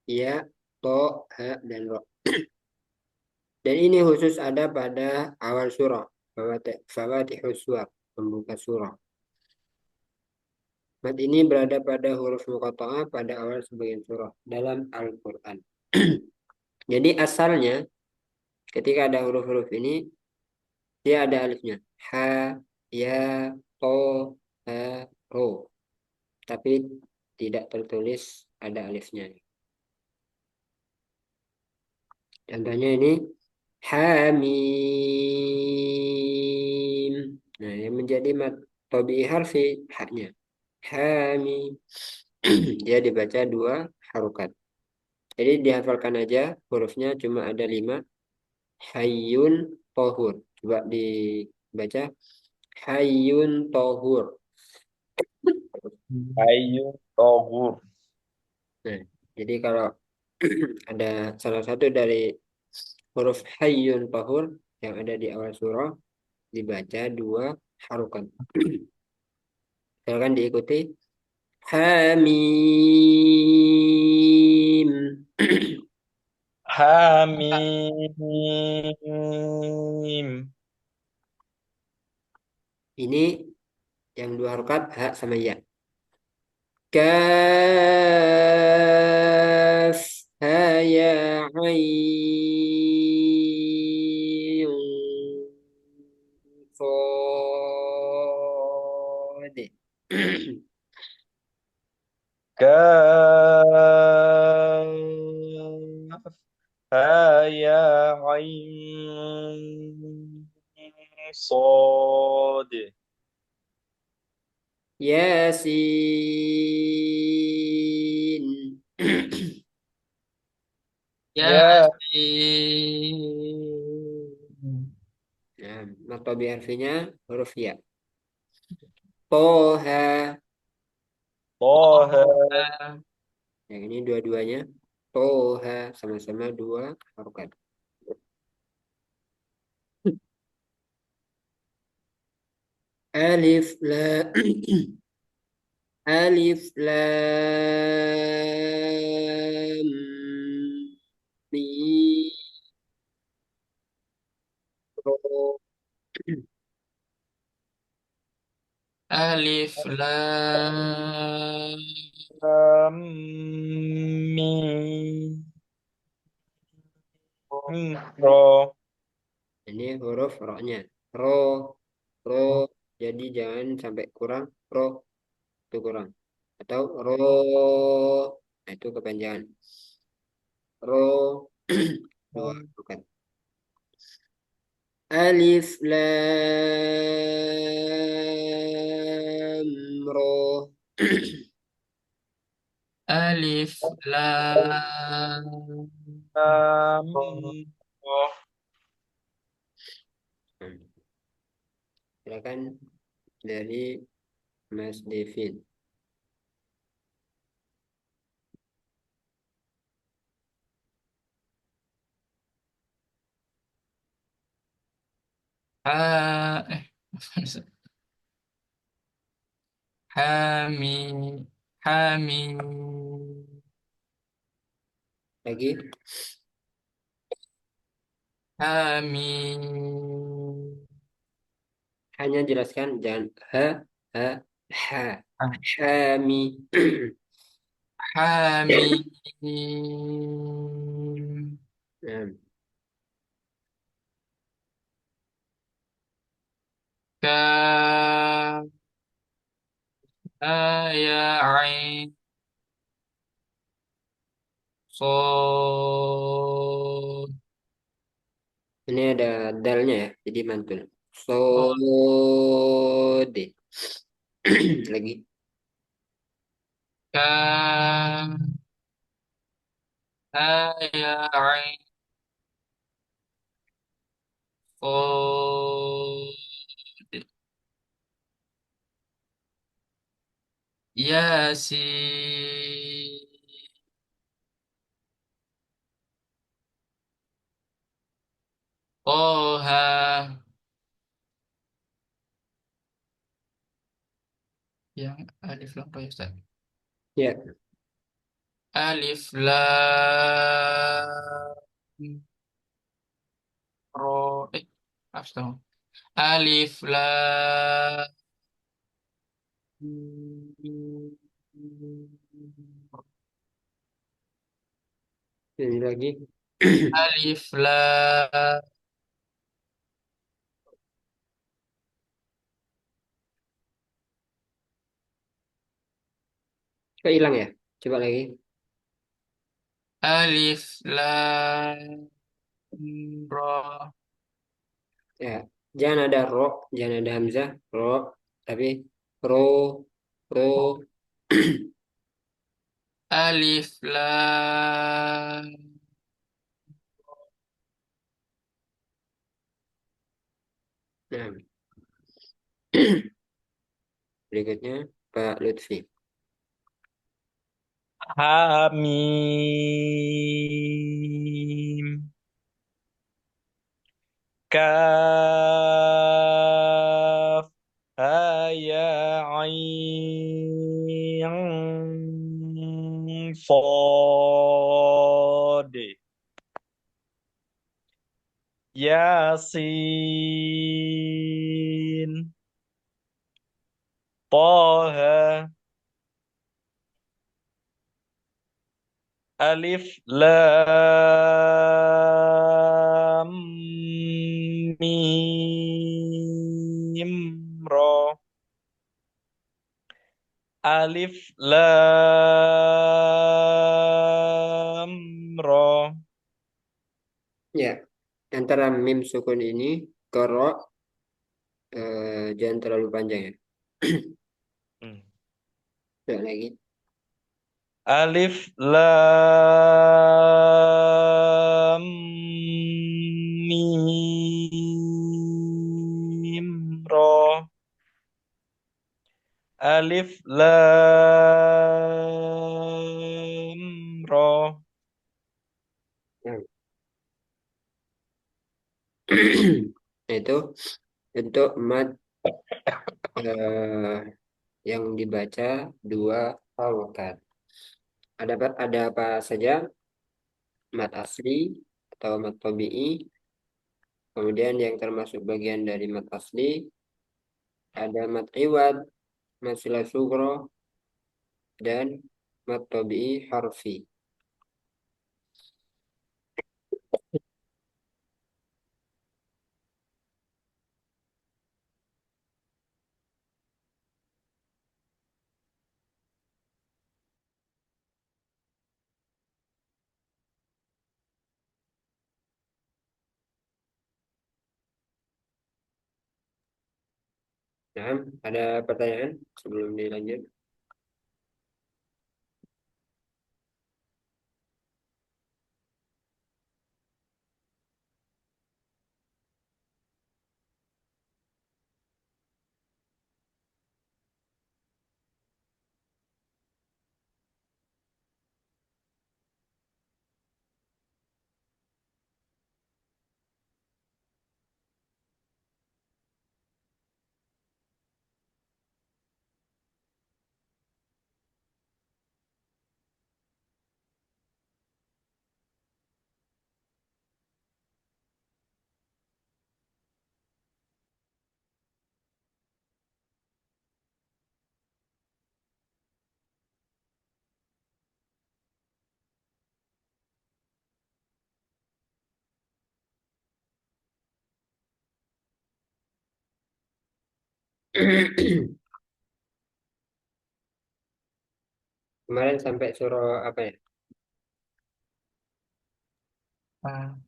[SPEAKER 2] ya, to, ha, dan ro. Dan ini khusus ada pada awal surah. Fawatihus surah. Pembuka surah. Mat ini berada pada huruf muqatta'ah pada awal sebagian surah dalam Al-Quran. Jadi asalnya ketika ada huruf-huruf ini dia ada alifnya. Ha, ya, to, ha, ro. Tapi tidak tertulis ada alifnya. Contohnya ini Hamim. Nah, yang menjadi mat tabi'i harfi haknya. Hamim. Dia dibaca dua harokat. Jadi dihafalkan aja hurufnya cuma ada 5. Hayyun tohur. Coba dibaca. Hayyun tohur.
[SPEAKER 3] Ayu Togur.
[SPEAKER 2] Nah, jadi kalau ada salah satu dari huruf hayyun tohur yang ada di awal surah dibaca dua harokat. Silakan diikuti. Hamim.
[SPEAKER 3] Hamim.
[SPEAKER 2] Ini yang dua harokat ha sama ya. Kaf ha ya ain صاد.
[SPEAKER 3] Kaf. Ha ya ain. Sod.
[SPEAKER 2] Yasin.
[SPEAKER 3] Ya.
[SPEAKER 1] Yasin.
[SPEAKER 2] Nah, matobi harfinya huruf ya. Toha.
[SPEAKER 3] Toha.
[SPEAKER 1] Toha.
[SPEAKER 2] Yang ini dua-duanya. Toha. Sama-sama dua harokat. Alif la. Alif lam mim ro.
[SPEAKER 1] Alif lam
[SPEAKER 3] Mim. Ro.
[SPEAKER 2] Ini huruf ro-nya. Ro, ro. Jadi jangan sampai kurang. Ro itu kurang. Atau ro. Nah, itu kepanjangan. Ro dua bukan. Alif lam ro.
[SPEAKER 1] Alif lam
[SPEAKER 3] Ro.
[SPEAKER 2] Silakan dari Mas Devin.
[SPEAKER 1] Ha, Hami, Hami,
[SPEAKER 2] Lagi,
[SPEAKER 1] Hami,
[SPEAKER 2] hanya jelaskan jangan ha, ha,
[SPEAKER 1] Ah,
[SPEAKER 2] hami.
[SPEAKER 1] Hami,
[SPEAKER 2] Nah,
[SPEAKER 1] Ka, Ya, Ain, So,
[SPEAKER 2] ini ada dalnya ya, jadi mantul.
[SPEAKER 1] Oh,
[SPEAKER 2] Sode. Lagi.
[SPEAKER 1] Ka, Ya, Ain, So, Yasin, Toha, yang alif lam apa ya Ustaz?
[SPEAKER 2] Ya,
[SPEAKER 1] Alif lam ro astaga. Alif lam
[SPEAKER 2] ini lagi.
[SPEAKER 1] Alif lam
[SPEAKER 2] Kok hilang ya? Coba lagi.
[SPEAKER 1] Alif lam ra.
[SPEAKER 2] Ya, jangan ada ro, jangan ada hamzah, ro, tapi ro, ro.
[SPEAKER 1] Alif lam
[SPEAKER 2] Nah, berikutnya Pak Lutfi.
[SPEAKER 3] Hamim. Kaf. Ha ya ain. Sod. Yasin. Toha. Alif lam mim ro. Alif lam ro.
[SPEAKER 2] Ya, antara mim sukun ini ke ro, jangan terlalu panjang ya.
[SPEAKER 3] Hmm.
[SPEAKER 2] Coba lagi.
[SPEAKER 3] Alif lam mim ro. Alif lam ro.
[SPEAKER 2] Nah, itu untuk mat eh, yang dibaca dua harokat. Ada apa saja? Mat asli atau mat tabi'i. Kemudian yang termasuk bagian dari mat asli ada mat iwad, mat sila sugro, dan mat tabi'i harfi. Nah, ada pertanyaan sebelum dilanjut? Kemarin sampai surah apa ya?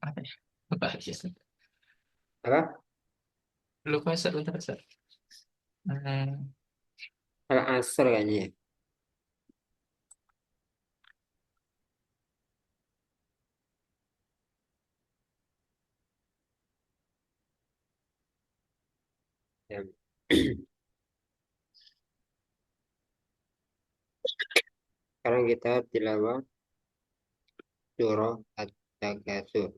[SPEAKER 1] Apa ya? Lupa sih.
[SPEAKER 2] Apa?
[SPEAKER 1] Lupa sebentar, Sir. Hmm,
[SPEAKER 2] Al-Asr kayaknya ya. Ya. Sekarang kita tilawah surah At-Takatsur.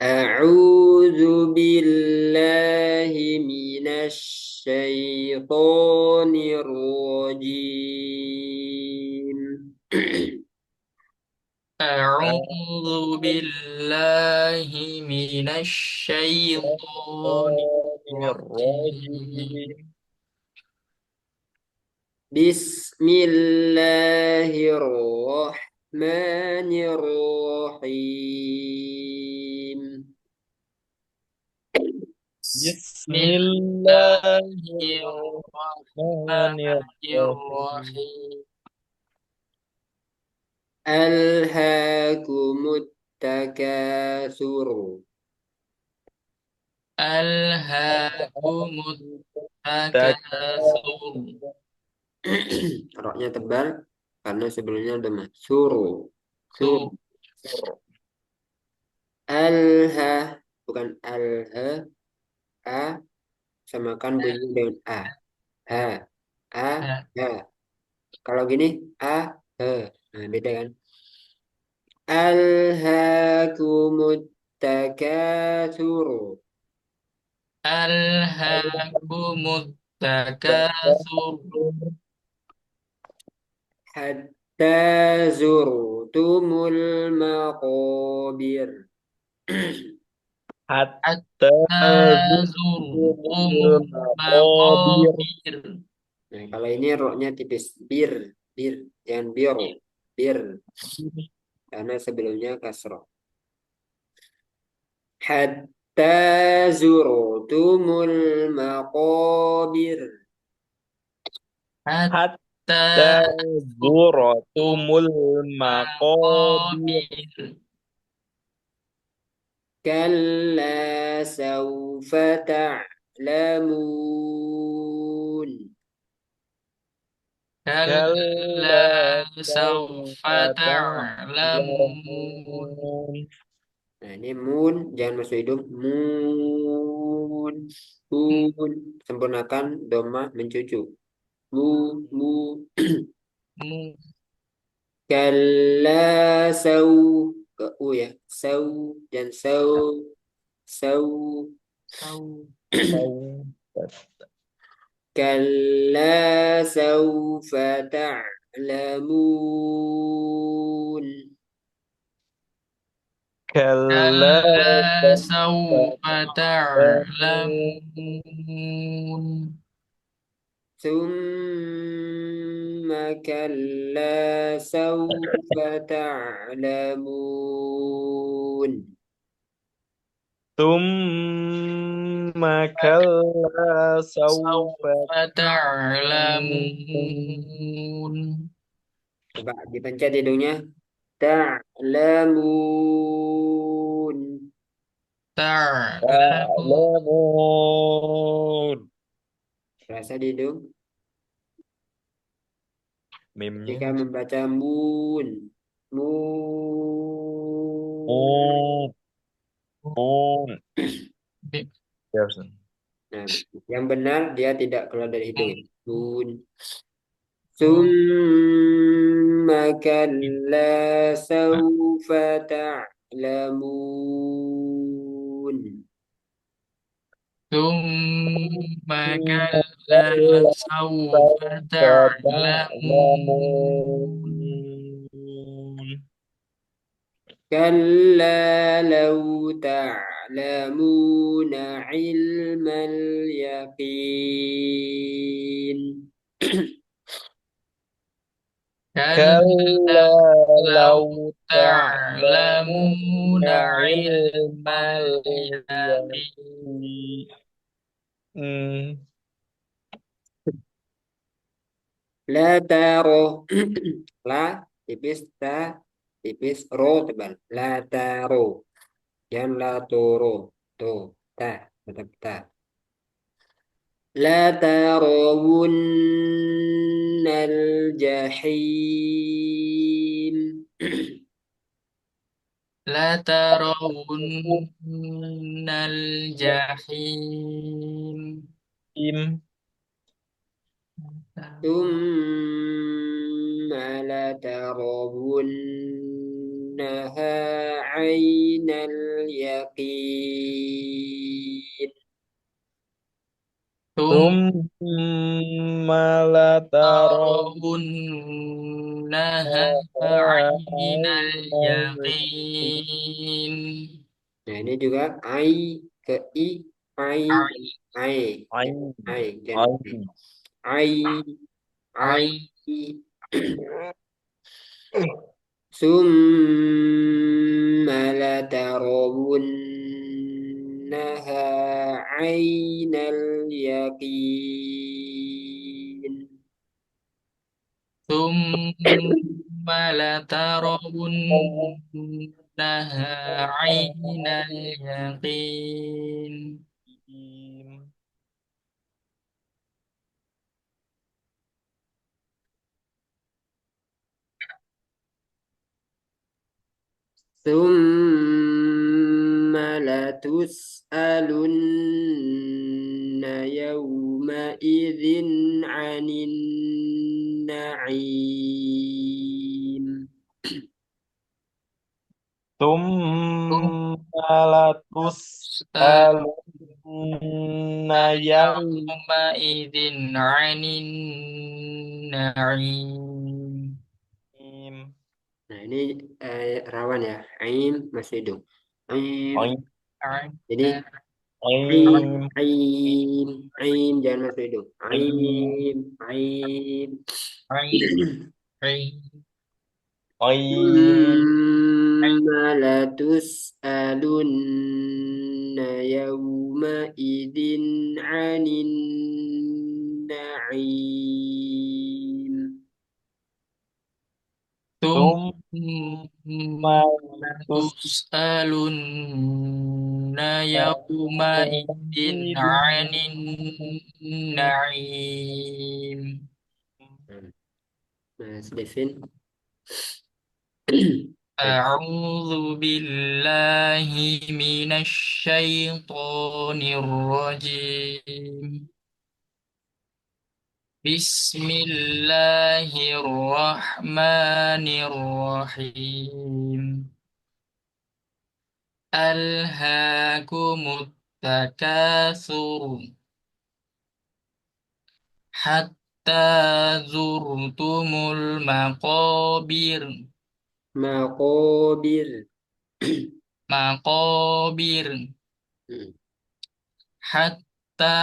[SPEAKER 2] أعوذ بالله من الشيطان الرجيم
[SPEAKER 1] أعوذ بالله من الشيطان الرجيم.
[SPEAKER 3] Bismillahirrahmanirrahim.
[SPEAKER 2] بسم الله الرحمن الرحيم
[SPEAKER 1] بسم الله الرحمن
[SPEAKER 3] Bismillahirrahmanirrahim.
[SPEAKER 1] الرحيم.
[SPEAKER 2] ألهاكم التكاثر
[SPEAKER 1] ألهاكم التكاثر.
[SPEAKER 2] roknya tebal karena sebelumnya ada suru sur alha bukan alha a samakan bunyi dengan ha a ha kalau gini a he nah beda kan alhaakumut takatsur
[SPEAKER 1] ألهاكم التكاثر
[SPEAKER 2] hatta zurtumul maqabir
[SPEAKER 1] حتى
[SPEAKER 3] Hatta
[SPEAKER 1] زرتم
[SPEAKER 3] zurtumul maqabir.
[SPEAKER 1] المقابر.
[SPEAKER 2] nah kalau ini roknya tipis bir bir jangan bir bir karena sebelumnya kasroh hatta zurtumul maqabir
[SPEAKER 1] حتى
[SPEAKER 3] Hatta
[SPEAKER 1] زرتم
[SPEAKER 3] zurtumul maqabir.
[SPEAKER 1] المقابر.
[SPEAKER 2] كلا سوف تعلمون
[SPEAKER 1] كلا
[SPEAKER 3] Kalla
[SPEAKER 1] سوف
[SPEAKER 3] sawfa
[SPEAKER 1] تعلمون.
[SPEAKER 3] ta'lamun.
[SPEAKER 2] nah ini mun jangan masuk hidung mun mun sempurnakan doma mencucu mu mu
[SPEAKER 1] Mu-
[SPEAKER 2] kalla sau ke u ya sau dan sau sau
[SPEAKER 1] Tahu.
[SPEAKER 3] Sawfa
[SPEAKER 2] كلا سوف تعلمون
[SPEAKER 3] kalla
[SPEAKER 1] كلا
[SPEAKER 3] sawfa
[SPEAKER 1] سوف
[SPEAKER 3] ta'lamun.
[SPEAKER 1] تعلمون.
[SPEAKER 2] ثم كلا سوف تعلمون
[SPEAKER 3] Thumma kalla
[SPEAKER 1] سوف
[SPEAKER 3] sawfa ta'lamun.
[SPEAKER 1] تعلمون.
[SPEAKER 2] coba dipencet hidungnya ta'lamun
[SPEAKER 1] تعلمون.
[SPEAKER 3] Ta'lamun.
[SPEAKER 2] rasa di hidung
[SPEAKER 3] Mimnya
[SPEAKER 2] ketika membaca mun
[SPEAKER 3] mun mun. Ya, Ustaz.
[SPEAKER 2] nah yang benar dia tidak keluar dari hidung mun
[SPEAKER 1] Oh,
[SPEAKER 2] ثم كلا سوف تعلمون
[SPEAKER 1] ثم
[SPEAKER 3] Thumma
[SPEAKER 1] كلا
[SPEAKER 3] kalla
[SPEAKER 1] سوف
[SPEAKER 3] sawfa
[SPEAKER 1] تعلمون.
[SPEAKER 3] ta'lamun.
[SPEAKER 2] كلا لو تعلمون علم اليقين
[SPEAKER 1] كلا
[SPEAKER 3] كلا
[SPEAKER 1] لو
[SPEAKER 3] لو تعلمون
[SPEAKER 1] تعلمون علم
[SPEAKER 3] علم
[SPEAKER 1] اليقين
[SPEAKER 3] اليقين. Hmm,
[SPEAKER 2] La taro. La tipis ta tipis ro tebal. La taro. Jangan la toro. To ta tetap ta. La tarawun al-jahim.
[SPEAKER 1] لترون الجحيم
[SPEAKER 3] im,
[SPEAKER 2] ثم لترونها عين اليقين.
[SPEAKER 1] ثم
[SPEAKER 3] thumma latarawunnaha
[SPEAKER 1] ترونها عين
[SPEAKER 3] ainal
[SPEAKER 1] اليقين
[SPEAKER 2] Nah, ini juga ai ke i, ai, ai,
[SPEAKER 3] ain
[SPEAKER 2] ai, dan
[SPEAKER 3] ain
[SPEAKER 2] ai, ai.
[SPEAKER 1] عين
[SPEAKER 2] ثم لترونها عين اليقين.
[SPEAKER 1] ثم لترونها عين اليقين
[SPEAKER 3] im.
[SPEAKER 2] ثم لتسألن يومئذ عن النعيم.
[SPEAKER 3] Thumma latus alunna yaum
[SPEAKER 1] يومئذ عن النعيم
[SPEAKER 2] Nah, ini rawan ya. Ain masih hidup. Ain.
[SPEAKER 3] ain
[SPEAKER 1] عن
[SPEAKER 2] Jadi ain,
[SPEAKER 3] ain
[SPEAKER 2] ain, ain jangan masuk hidup.
[SPEAKER 3] ain
[SPEAKER 2] Ain, ain.
[SPEAKER 1] عين عين
[SPEAKER 3] ain
[SPEAKER 2] ثم لتسألن يومئذ عن النعيم.
[SPEAKER 1] ثم
[SPEAKER 3] thumma latus
[SPEAKER 1] لتسألن يومئذ عن النعيم
[SPEAKER 2] Mas Devin.
[SPEAKER 1] أعوذ بالله من الشيطان الرجيم بسم الله الرحمن الرحيم ألهاكم التكاثر حتى زرتم المقابر
[SPEAKER 2] Maqabir.
[SPEAKER 1] مقابر
[SPEAKER 2] Hmm.
[SPEAKER 1] حتى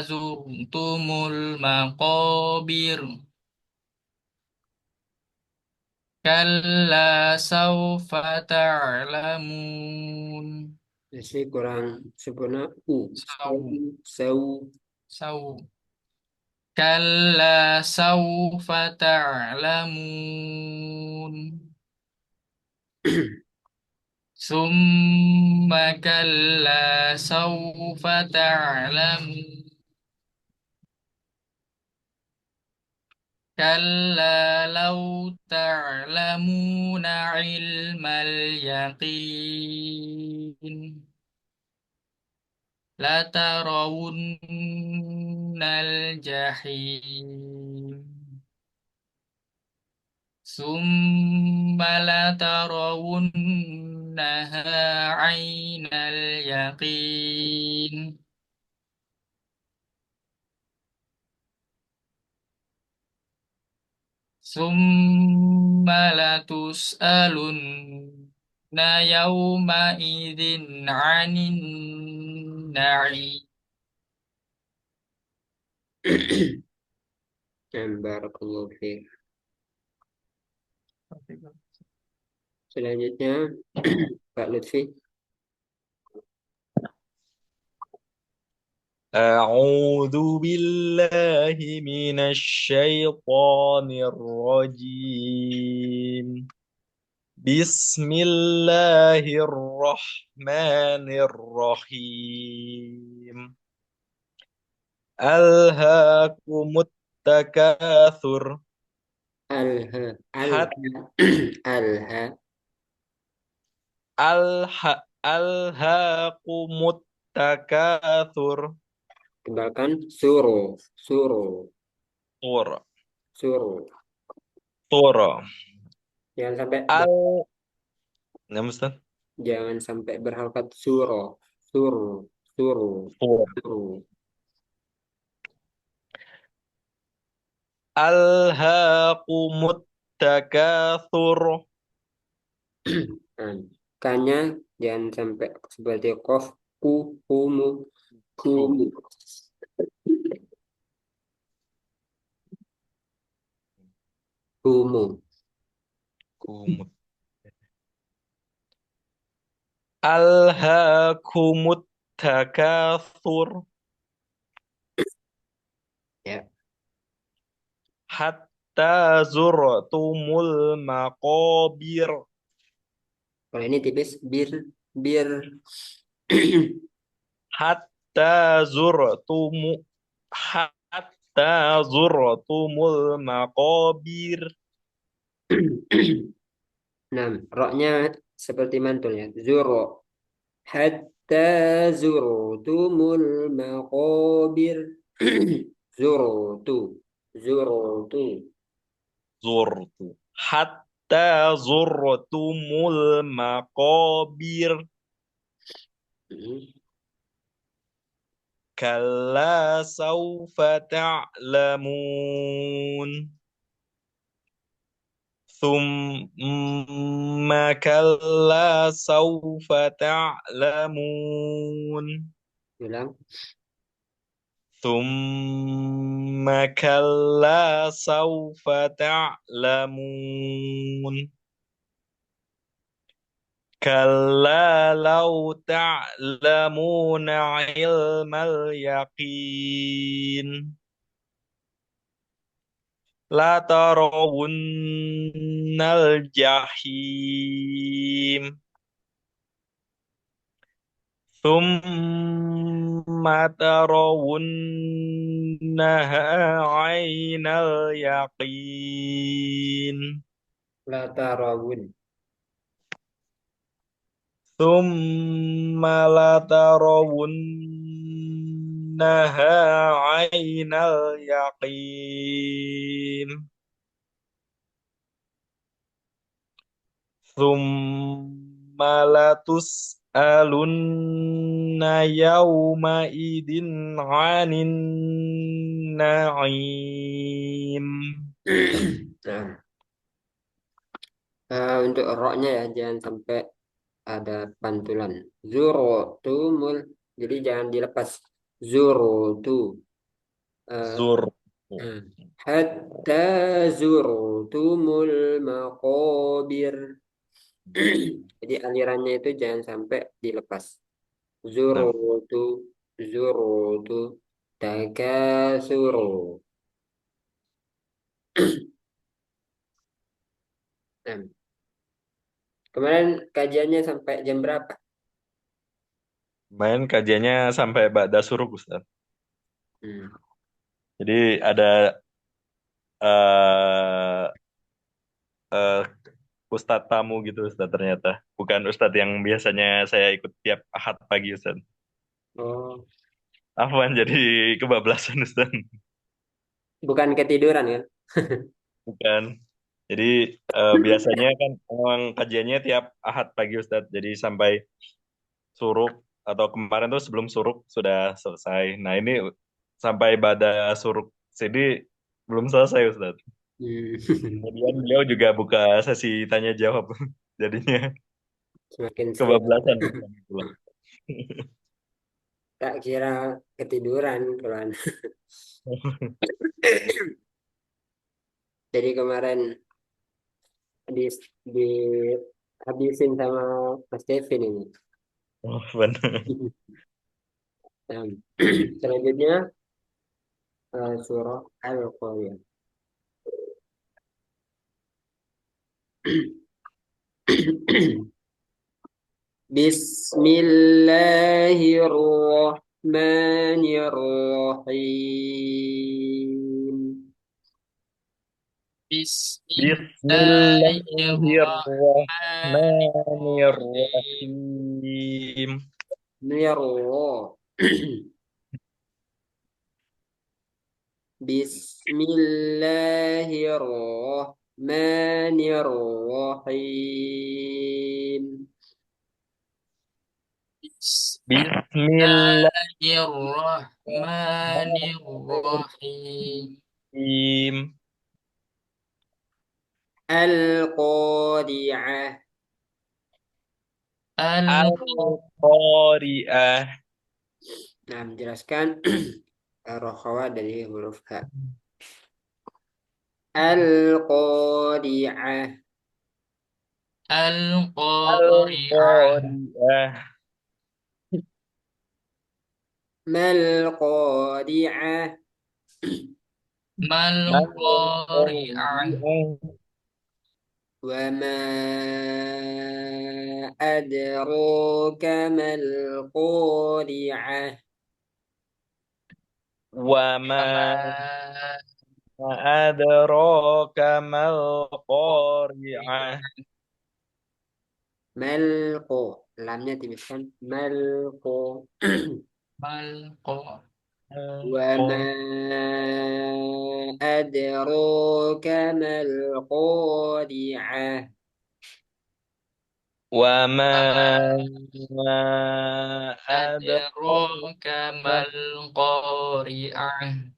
[SPEAKER 1] زرتم المقابر كلا سوف تعلمون
[SPEAKER 2] Masih kurang sempurna. Sau,
[SPEAKER 1] سو
[SPEAKER 2] sau.
[SPEAKER 1] سو كلا سوف تعلمون ثم كلا سوف تعلمون كلا لو تعلمون علم اليقين لترون الجحيم ثم لترونها عين اليقين ثم لتسألن يومئذ عن النعيم
[SPEAKER 2] Barakallahu fiik. Selanjutnya Pak Lutfi.
[SPEAKER 3] أعوذ بالله من الشيطان الرجيم بسم الله الرحمن الرحيم ألهاكم التكاثر
[SPEAKER 2] Alha.
[SPEAKER 3] حتى
[SPEAKER 2] Alha. Alha.
[SPEAKER 3] ألهاكم التكاثر
[SPEAKER 2] Tebalkan suro. Suro.
[SPEAKER 3] طور
[SPEAKER 2] Suro.
[SPEAKER 3] طور
[SPEAKER 2] Jangan sampai
[SPEAKER 3] al نعم أستاذ
[SPEAKER 2] jangan sampai berharakat suro. Suro. Suro.
[SPEAKER 3] طور
[SPEAKER 2] Suro.
[SPEAKER 3] ألهاكم التكاثر
[SPEAKER 2] Nah, kanya jangan sampai seperti kof, ku, kumu, kumu, kumu.
[SPEAKER 3] ألهاكم التكاثر
[SPEAKER 2] Ya.
[SPEAKER 3] حتى زرتم المقابر
[SPEAKER 2] Kalau ini tipis bir, bir.
[SPEAKER 3] حتى زرتم حتى زرتم المقابر
[SPEAKER 2] Nah, roknya seperti mantul ya. Zuro. Hatta zurutumul maqabir. Zurutu. Zurutu.
[SPEAKER 3] زرت حتى زرتم المقابر
[SPEAKER 2] Hmm.
[SPEAKER 3] كلا سوف تعلمون ثم كلا سوف تعلمون
[SPEAKER 2] Bilang.
[SPEAKER 3] ثم كلا سوف تعلمون كلا لو تعلمون علم اليقين لترون الجحيم ثم ترونها عين اليقين
[SPEAKER 2] La tarawun.
[SPEAKER 3] ثم لترونها عين اليقين ثم لتسألن يومئذ عن النعيم
[SPEAKER 2] Nah, untuk roknya ya jangan sampai ada pantulan. Zuro tumul. Jadi jangan dilepas. Zuro tu. Eh,
[SPEAKER 3] zur
[SPEAKER 2] Hatta zuro tumul maqabir. Jadi alirannya itu jangan sampai dilepas. Zuro
[SPEAKER 3] Nah,
[SPEAKER 2] tu. Zuro tu. Takasuro. Nah, kemarin kajiannya sampai jam berapa?
[SPEAKER 3] main kajiannya sampai Ba'da Suruk Ustaz.
[SPEAKER 2] Hmm.
[SPEAKER 3] Jadi ada eh eh, Ustadz tamu gitu Ustadz ternyata. Bukan Ustadz yang biasanya saya ikut tiap Ahad pagi Ustadz.
[SPEAKER 2] Oh,
[SPEAKER 3] Afwan jadi kebablasan Ustadz.
[SPEAKER 2] bukan ketiduran kan?
[SPEAKER 3] Bukan. Jadi biasanya kan memang kajiannya tiap Ahad pagi Ustadz. Jadi sampai suruk atau kemarin tuh sebelum suruk sudah selesai. Nah ini sampai pada suruk jadi belum selesai Ustadz.
[SPEAKER 2] Hmm.
[SPEAKER 3] Kemudian beliau juga buka sesi tanya jawab. Jadinya
[SPEAKER 2] Semakin seru.
[SPEAKER 3] kebablasan Ustadz pulang.
[SPEAKER 2] Tak kira ketiduran kalau jadi kemarin di di habisin sama Mas Devin ini.
[SPEAKER 3] Oh, benar.
[SPEAKER 2] Nah, selanjutnya surah Al-Qaryah. Bismillahirrahmanirrahim.
[SPEAKER 1] Bismillahirrahmanirrahim.
[SPEAKER 3] Bismillahirrahmanirrahim.
[SPEAKER 2] Nirrah. Bismillahirrahmanirrahim.
[SPEAKER 1] Bismillahirrahmanirrahim.
[SPEAKER 3] Bismillahirrahmanirrahim.
[SPEAKER 2] Al-Qari'ah.
[SPEAKER 1] Al-Qari'ah.
[SPEAKER 3] Al-Qari'ah.
[SPEAKER 2] Nah, menjelaskan rokhawah dari huruf H. Al-Qari'ah.
[SPEAKER 1] Al-Qari'ah. Mal-Qari'ah.
[SPEAKER 3] Al-Qari'ah.
[SPEAKER 2] Wa ma adraka mal-Qari'ah.
[SPEAKER 3] Wa ma
[SPEAKER 1] Wama
[SPEAKER 3] adraka mal qari'ah.
[SPEAKER 2] Malqo. Lamnya tipiskan. Malqo.
[SPEAKER 1] mal-Qari'ah.
[SPEAKER 2] Wa ma adraka mal-Qari'ah.
[SPEAKER 3] Wa ma
[SPEAKER 1] Wama
[SPEAKER 3] adraka
[SPEAKER 1] adraka mal-Qari'ah.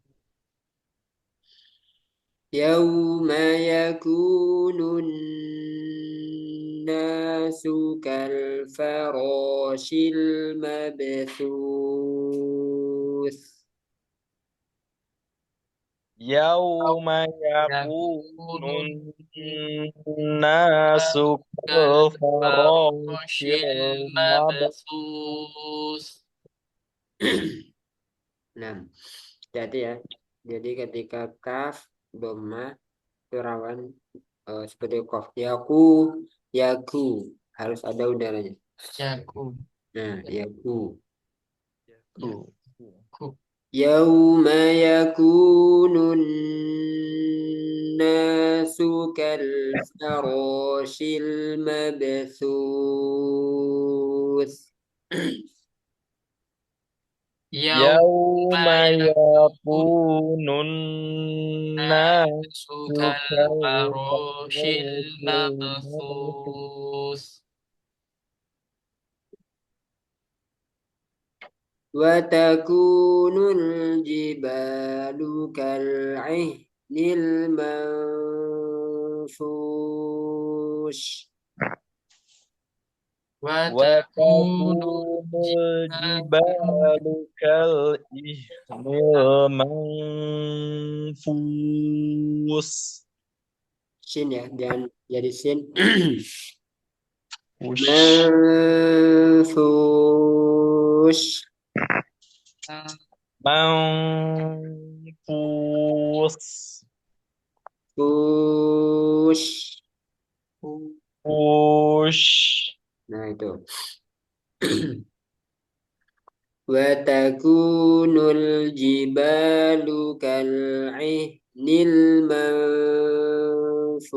[SPEAKER 2] يوم يكون الناس كالفراش المبثوث
[SPEAKER 3] yauma
[SPEAKER 1] Yakunun
[SPEAKER 3] yakunun nasu
[SPEAKER 1] kalfarashil
[SPEAKER 3] kalfarashil
[SPEAKER 1] mabthus.
[SPEAKER 2] Nah, jadi ya. Jadi ketika kaf, doma, itu rawan seperti kof. Yaku. Harus ada udaranya.
[SPEAKER 1] Yaku.
[SPEAKER 2] Nah, yaku.
[SPEAKER 1] Yaku.
[SPEAKER 2] يوم يكون الناس كالفراش المبثوث
[SPEAKER 1] Yauma
[SPEAKER 3] yauma
[SPEAKER 1] yakun
[SPEAKER 3] yakunun nasu
[SPEAKER 1] nasu kalfarashil
[SPEAKER 3] kalfarashil
[SPEAKER 1] mabthus.
[SPEAKER 2] وتكون الجبال كالعهن المنفوش
[SPEAKER 1] Watakunu
[SPEAKER 3] Watakunu
[SPEAKER 1] jibalu
[SPEAKER 3] jibalu kal ihnil manfus.
[SPEAKER 2] Shin ya, jangan jadi sin.
[SPEAKER 3] Wush.
[SPEAKER 2] Manfush.
[SPEAKER 3] Manfus.
[SPEAKER 2] Fush.
[SPEAKER 3] Wush.
[SPEAKER 2] Nah itu. Watakunul jibalu kal'ihnil manfush.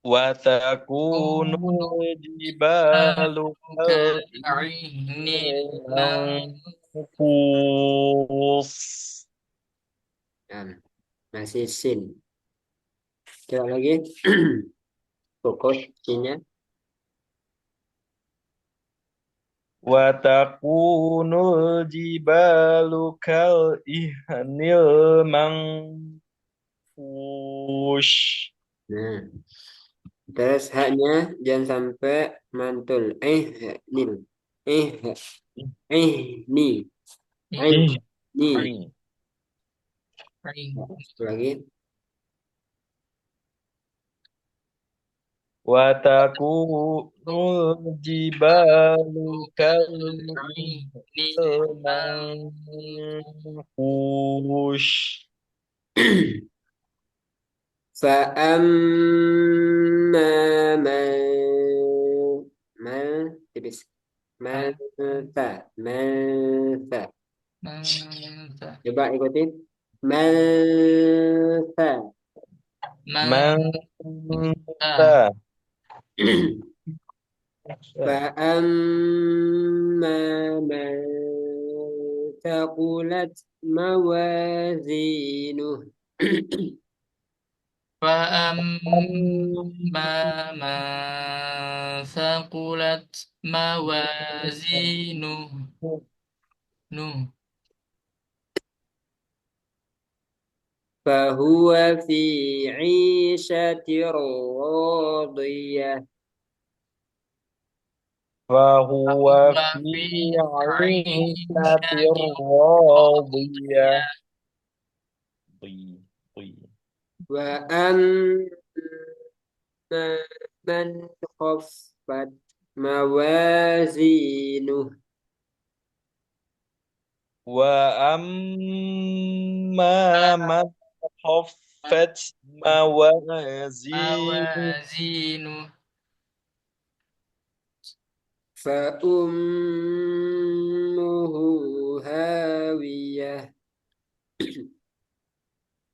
[SPEAKER 3] Watakunu jibalu kal
[SPEAKER 1] kal'ihnil
[SPEAKER 3] ihnil manfus.
[SPEAKER 2] Nah, masih sin. Coba lagi. Fokus sinnya.
[SPEAKER 3] Watakunul jibalu kal ihnil manfush.
[SPEAKER 2] Nah, terus haknya jangan sampai mantul. Nil. Eh, ni.
[SPEAKER 3] Ih,
[SPEAKER 2] Ni.
[SPEAKER 3] ini.
[SPEAKER 2] Lagi.
[SPEAKER 3] Watakunul jibalu
[SPEAKER 1] ini
[SPEAKER 3] kalmanfush.
[SPEAKER 2] فأما من tipis man fa
[SPEAKER 1] manta
[SPEAKER 2] coba ikutin man fa
[SPEAKER 1] manta
[SPEAKER 3] Manta.
[SPEAKER 2] فأما من ثقلت موازينه
[SPEAKER 1] فأما من ثقلت موازينه
[SPEAKER 2] فهو في عيشة راضية
[SPEAKER 3] Fahuwa
[SPEAKER 1] فهو
[SPEAKER 3] fi
[SPEAKER 1] في
[SPEAKER 3] 'ishatir
[SPEAKER 1] عيشة
[SPEAKER 3] radiyah.
[SPEAKER 1] راضية
[SPEAKER 3] Ti- ti.
[SPEAKER 2] وأما من خفت موازينه
[SPEAKER 3] Wa amma man khaffat mawazinu.
[SPEAKER 1] موازينه
[SPEAKER 2] فأمه هاوية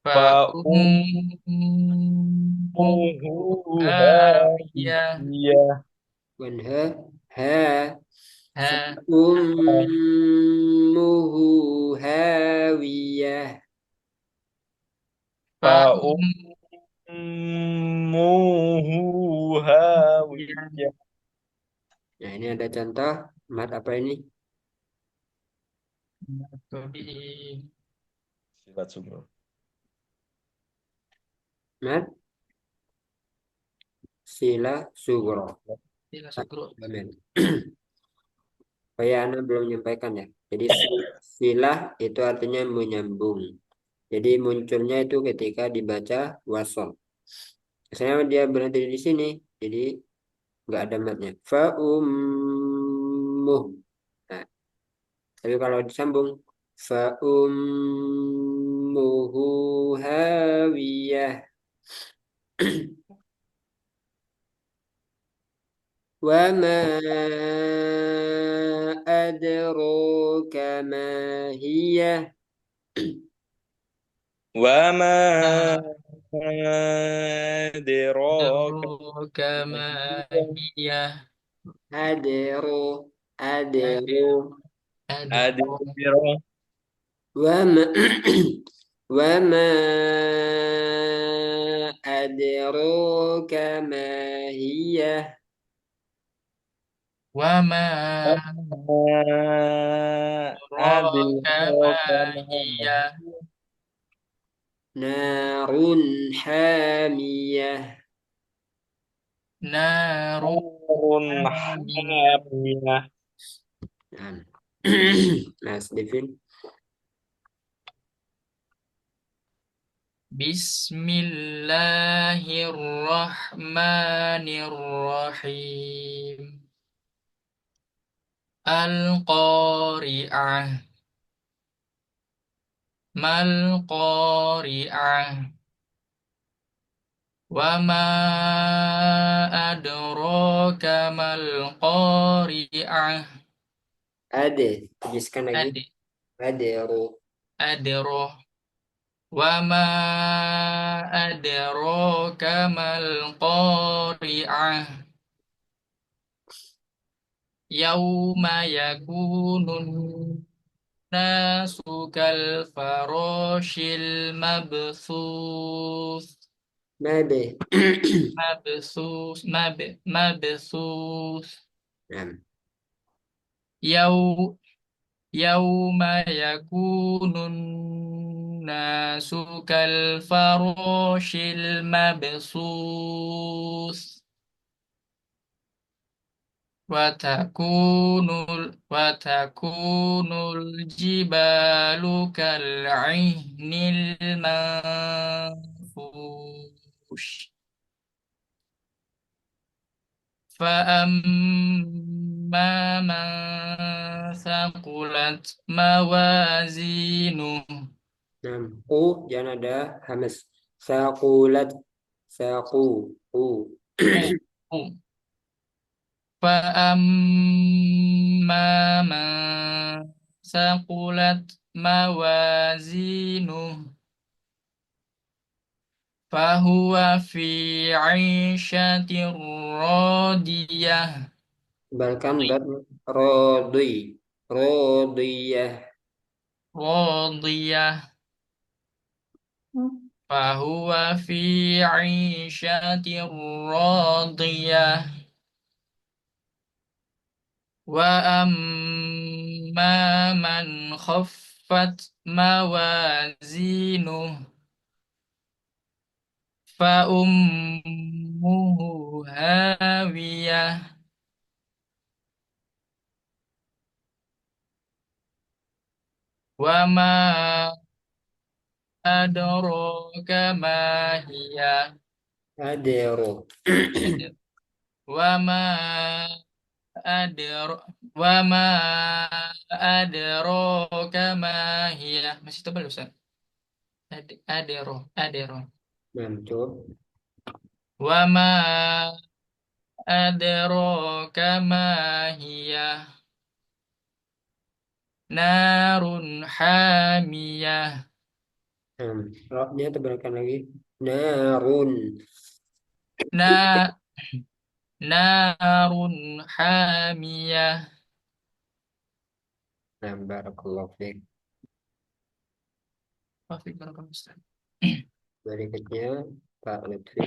[SPEAKER 3] Fa
[SPEAKER 1] فأمه
[SPEAKER 3] ummuhu
[SPEAKER 1] هاوية
[SPEAKER 3] hawiyah.
[SPEAKER 2] وانها ها
[SPEAKER 1] ها
[SPEAKER 2] فأمه هاوية
[SPEAKER 3] Fa
[SPEAKER 1] فأمه
[SPEAKER 3] ummuhu hawiyah.
[SPEAKER 2] Nah, ini ada contoh mat apa ini?
[SPEAKER 3] Sifat sungguh.
[SPEAKER 2] Mat sila sugro.
[SPEAKER 1] Sila
[SPEAKER 2] Ah,
[SPEAKER 1] sugro.
[SPEAKER 2] Amin. Oh ya, Anda belum menyampaikan ya. Jadi silah itu artinya menyambung. Jadi munculnya itu ketika dibaca wasol. Misalnya dia berhenti di sini, jadi nggak ada matnya. Fa ummuh. Nah, tapi kalau disambung fa ummuhu hawiyah wa ma adraka ma hiya
[SPEAKER 3] Wa ma adraka
[SPEAKER 1] أدراك ما هي
[SPEAKER 2] adro adro
[SPEAKER 1] أدر أدر
[SPEAKER 3] adira
[SPEAKER 2] wa ma wa ma adraka ma hiya
[SPEAKER 1] وما أدراك ما
[SPEAKER 3] adraka
[SPEAKER 1] هي
[SPEAKER 2] narun hamiyah.
[SPEAKER 1] نار
[SPEAKER 3] narun
[SPEAKER 1] حامية
[SPEAKER 3] hamiyah.
[SPEAKER 2] Nah, Mas Devin.
[SPEAKER 1] بسم الله الرحمن الرحيم القارعة ما القارعة وما أدراك ما القارعة
[SPEAKER 2] Ade, tuliskan lagi. Adero.
[SPEAKER 1] أدرو وما أدراك ما القارعة يوم يكون الناس كالفراش المبثوث
[SPEAKER 2] Nabe.
[SPEAKER 1] مبثوث
[SPEAKER 2] Nah,
[SPEAKER 1] يوم يوم يكون الناس كالفراش المبثوث وتكون الجبال كالعهن المنفوش فأما من ثقلت موازينه
[SPEAKER 2] Nah, jangan ada hamas. Sakulat, saku, u.
[SPEAKER 1] أو أو فأما من ثقلت موازينه فهو في عيشة راضية
[SPEAKER 2] Tebalkan dot rodi, rodiyah.
[SPEAKER 1] راضية فهو في عيشة راضية وأما من خفت موازينه فأمه هاوية وما أدراك ما هي
[SPEAKER 2] Adero.
[SPEAKER 1] وما أدر وما أدراك ما هي masih tebal Ustaz. Adero
[SPEAKER 2] Mantul.
[SPEAKER 1] وما أدراك ما هي نار حامية
[SPEAKER 2] Roknya tebalkan lagi. Narun.
[SPEAKER 1] نا نار حامية
[SPEAKER 2] Nah, barakallahu fiik.
[SPEAKER 1] Wafik barakallahu Ustaz.
[SPEAKER 2] Berikutnya, Pak Lutfi.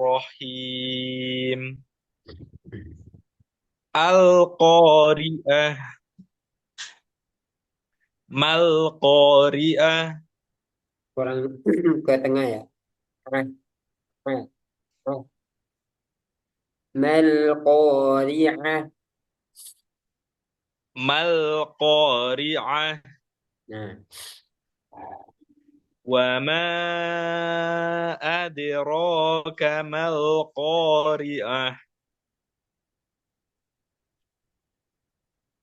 [SPEAKER 3] Bismillahirrahmanirrahim. Al-Qari'ah. Mal-Qari'ah.
[SPEAKER 2] Kurang ke tengah ya. Ah, ah, ah. Mal qari'ah.
[SPEAKER 3] Mal-Qari'ah.
[SPEAKER 2] Nah,
[SPEAKER 3] Wa ma adraka mal-Qari'ah.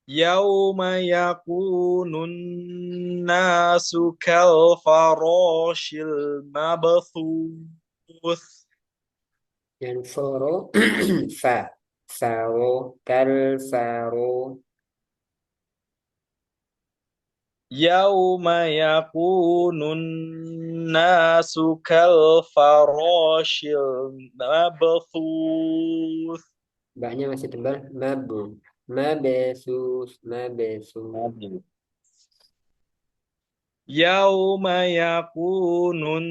[SPEAKER 3] Yauma yakunun nasu kal farashil mabthuth.
[SPEAKER 2] yang faro fa faro kal faro.
[SPEAKER 3] Yauma yakunun nasu kal farashil mabthuth.
[SPEAKER 2] Baknya masih tebal. Mabu. Mabesus. Mabesus.
[SPEAKER 3] Yauma yakunun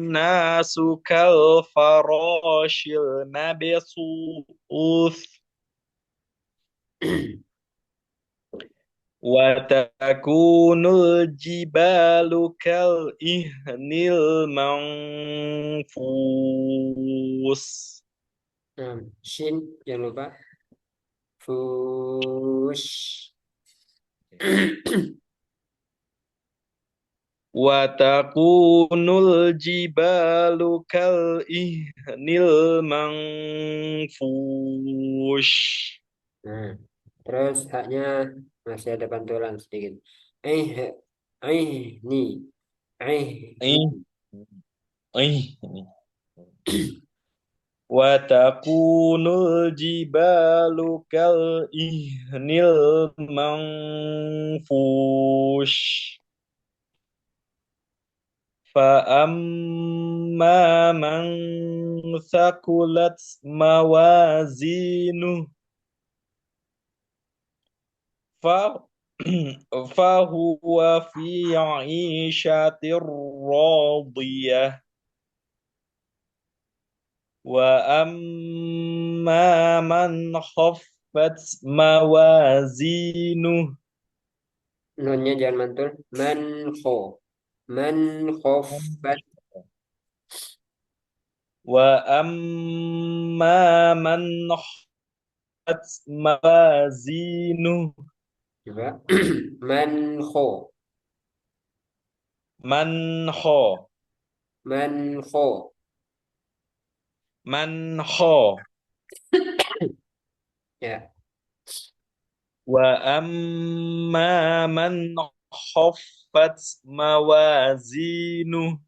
[SPEAKER 3] nasu kal farashil mabthuth. Watakunul jibalu kal ihnil manfus.
[SPEAKER 2] Nah, shin jangan lupa. Fush.
[SPEAKER 3] Watakunul jibalu kal ihnil manfush.
[SPEAKER 2] Nah, terus haknya masih ada pantulan sedikit. Eh, eh, nih, nih.
[SPEAKER 3] Ih, ih. Watakunul jibalu kal ihnil manfush. فأما من ثقلت موازينه ف... فهو في عيشة راضية وأما من خفت موازينه
[SPEAKER 2] Nunnya jangan mantul. Man kho. Man khofat.
[SPEAKER 3] وأما من خفت موازينه
[SPEAKER 2] Coba. Man kho.
[SPEAKER 3] Man ho.
[SPEAKER 2] Man kho.
[SPEAKER 3] Man ho.
[SPEAKER 2] Ya.
[SPEAKER 3] Wa amma man khaffat mawazinu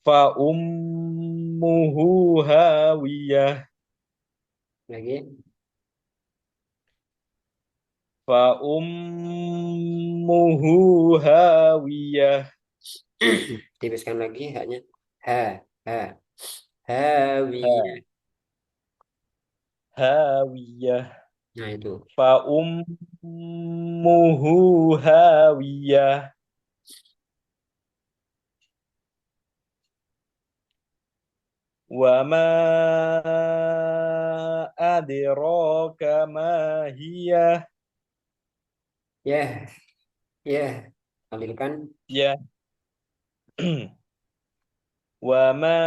[SPEAKER 3] fa ummuhu hawiyah.
[SPEAKER 2] Lagi.
[SPEAKER 3] Fa ummuhu hawiyah.
[SPEAKER 2] Tipiskan lagi haknya. Ha. Ha. Hawiyah.
[SPEAKER 3] Ha- Hawiyah.
[SPEAKER 2] Nah itu.
[SPEAKER 3] Fa ummuhu hawiyah. Wa ma adraka ma hiya.
[SPEAKER 2] Ya. Ya. Ambilkan.
[SPEAKER 3] Ya. Wa ma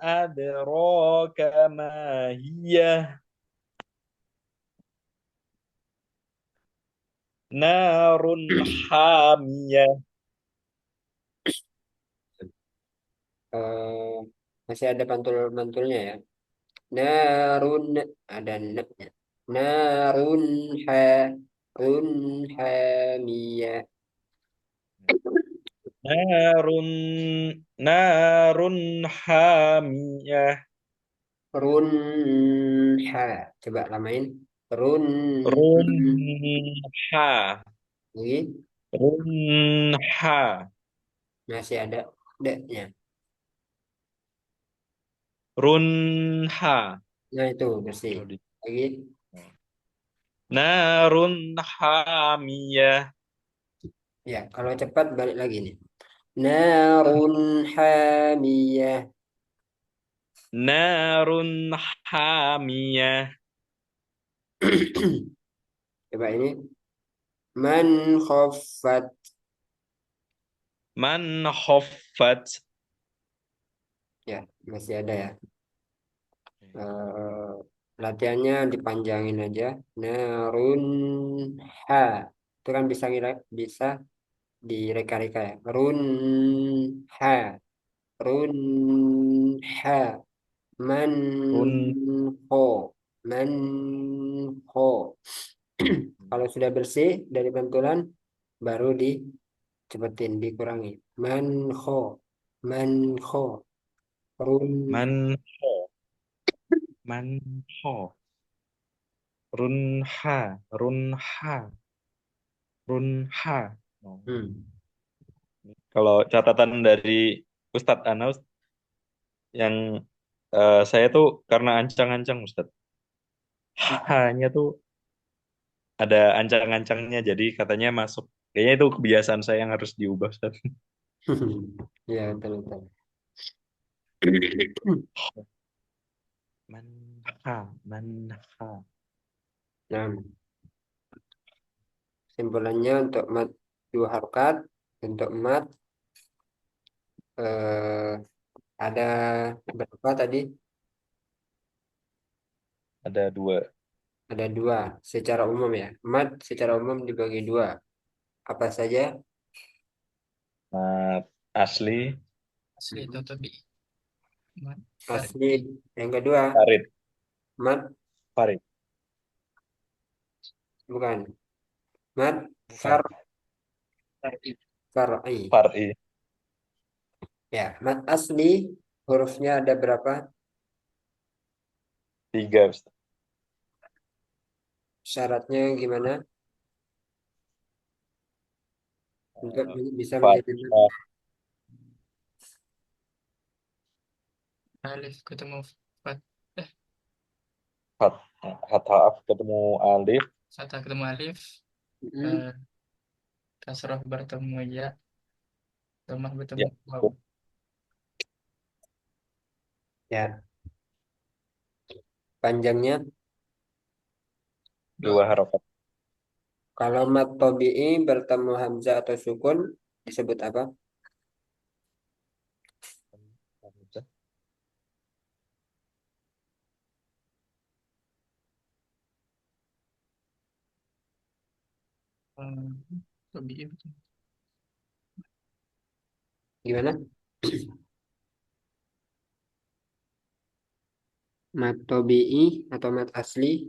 [SPEAKER 3] adraka ma hiya. Narun hamiyah.
[SPEAKER 2] Eh, masih ada pantul-mantulnya ya. Narun ada naknya. Narun ha run hamiyah.
[SPEAKER 3] Narun narun hamiyah.
[SPEAKER 2] Run ha. Coba lamain. Run
[SPEAKER 3] Run ha.
[SPEAKER 2] lagi.
[SPEAKER 3] Run ha.
[SPEAKER 2] Masih ada deknya.
[SPEAKER 3] Run ha.
[SPEAKER 2] Nah itu bersih.
[SPEAKER 3] Oh,
[SPEAKER 2] Lagi.
[SPEAKER 3] Narun hamiyah.
[SPEAKER 2] Ya, kalau cepat balik lagi nih. Narun hamiyah.
[SPEAKER 3] Narun hamiyah.
[SPEAKER 2] Coba ini. Man khaffat.
[SPEAKER 3] Man khaffat.
[SPEAKER 2] Ya, masih ada ya. Eh, latihannya dipanjangin aja. Narun ha. Itu kan bisa direka-reka ya. Run ha. Run ha. Man
[SPEAKER 3] Run.
[SPEAKER 2] ho. Man ho. Kalau sudah bersih dari pantulan, baru dicepetin, dikurangi. Man ho. Man ho. Run.
[SPEAKER 3] Man ho. Man ho. Run ha. Run ha. Run ha. Oh.
[SPEAKER 2] Hmm.
[SPEAKER 3] Kalau catatan dari Ustadz Anaus yang saya tuh karena ancang-ancang Ustadz. Hanya tuh ada ancang-ancangnya jadi katanya masuk. Kayaknya itu kebiasaan saya yang harus diubah Ustadz.
[SPEAKER 2] Ya, betul, betul.
[SPEAKER 3] Manha, manha.
[SPEAKER 2] Nah, simpulannya untuk mat dua harokat, untuk mat eh, ada berapa tadi?
[SPEAKER 3] Ada dua.
[SPEAKER 2] Ada dua secara umum ya. Mat secara umum dibagi dua. Apa saja?
[SPEAKER 3] Mat asli,
[SPEAKER 1] Asli itu tadi.
[SPEAKER 2] Asli.
[SPEAKER 1] Far'i.
[SPEAKER 2] Yang kedua,
[SPEAKER 3] farid,
[SPEAKER 2] mat
[SPEAKER 3] farid.
[SPEAKER 2] bukan. Mat
[SPEAKER 3] Bukan.
[SPEAKER 2] far far'i.
[SPEAKER 3] Far'i,
[SPEAKER 2] Ya, mat asli hurufnya ada berapa?
[SPEAKER 3] tiga Ustadz.
[SPEAKER 2] Syaratnya gimana untuk
[SPEAKER 3] Eh,
[SPEAKER 2] bisa menjadi mat?
[SPEAKER 3] Fathah,
[SPEAKER 1] Alif ketemu fat. Eh,
[SPEAKER 3] fathah ketemu alif,
[SPEAKER 1] Fathah ketemu alif.
[SPEAKER 2] Mm-mm.
[SPEAKER 1] Eh, Kasroh bertemu ya. Domah
[SPEAKER 3] ya,
[SPEAKER 1] bertemu waw.
[SPEAKER 2] Ya, panjangnya.
[SPEAKER 1] Dua.
[SPEAKER 3] dua harokat.
[SPEAKER 2] Kalau mat tobi'i bertemu hamzah atau sukun disebut apa?
[SPEAKER 1] Eh, lebih itu.
[SPEAKER 2] Gimana? Mat tobi'i atau mat asli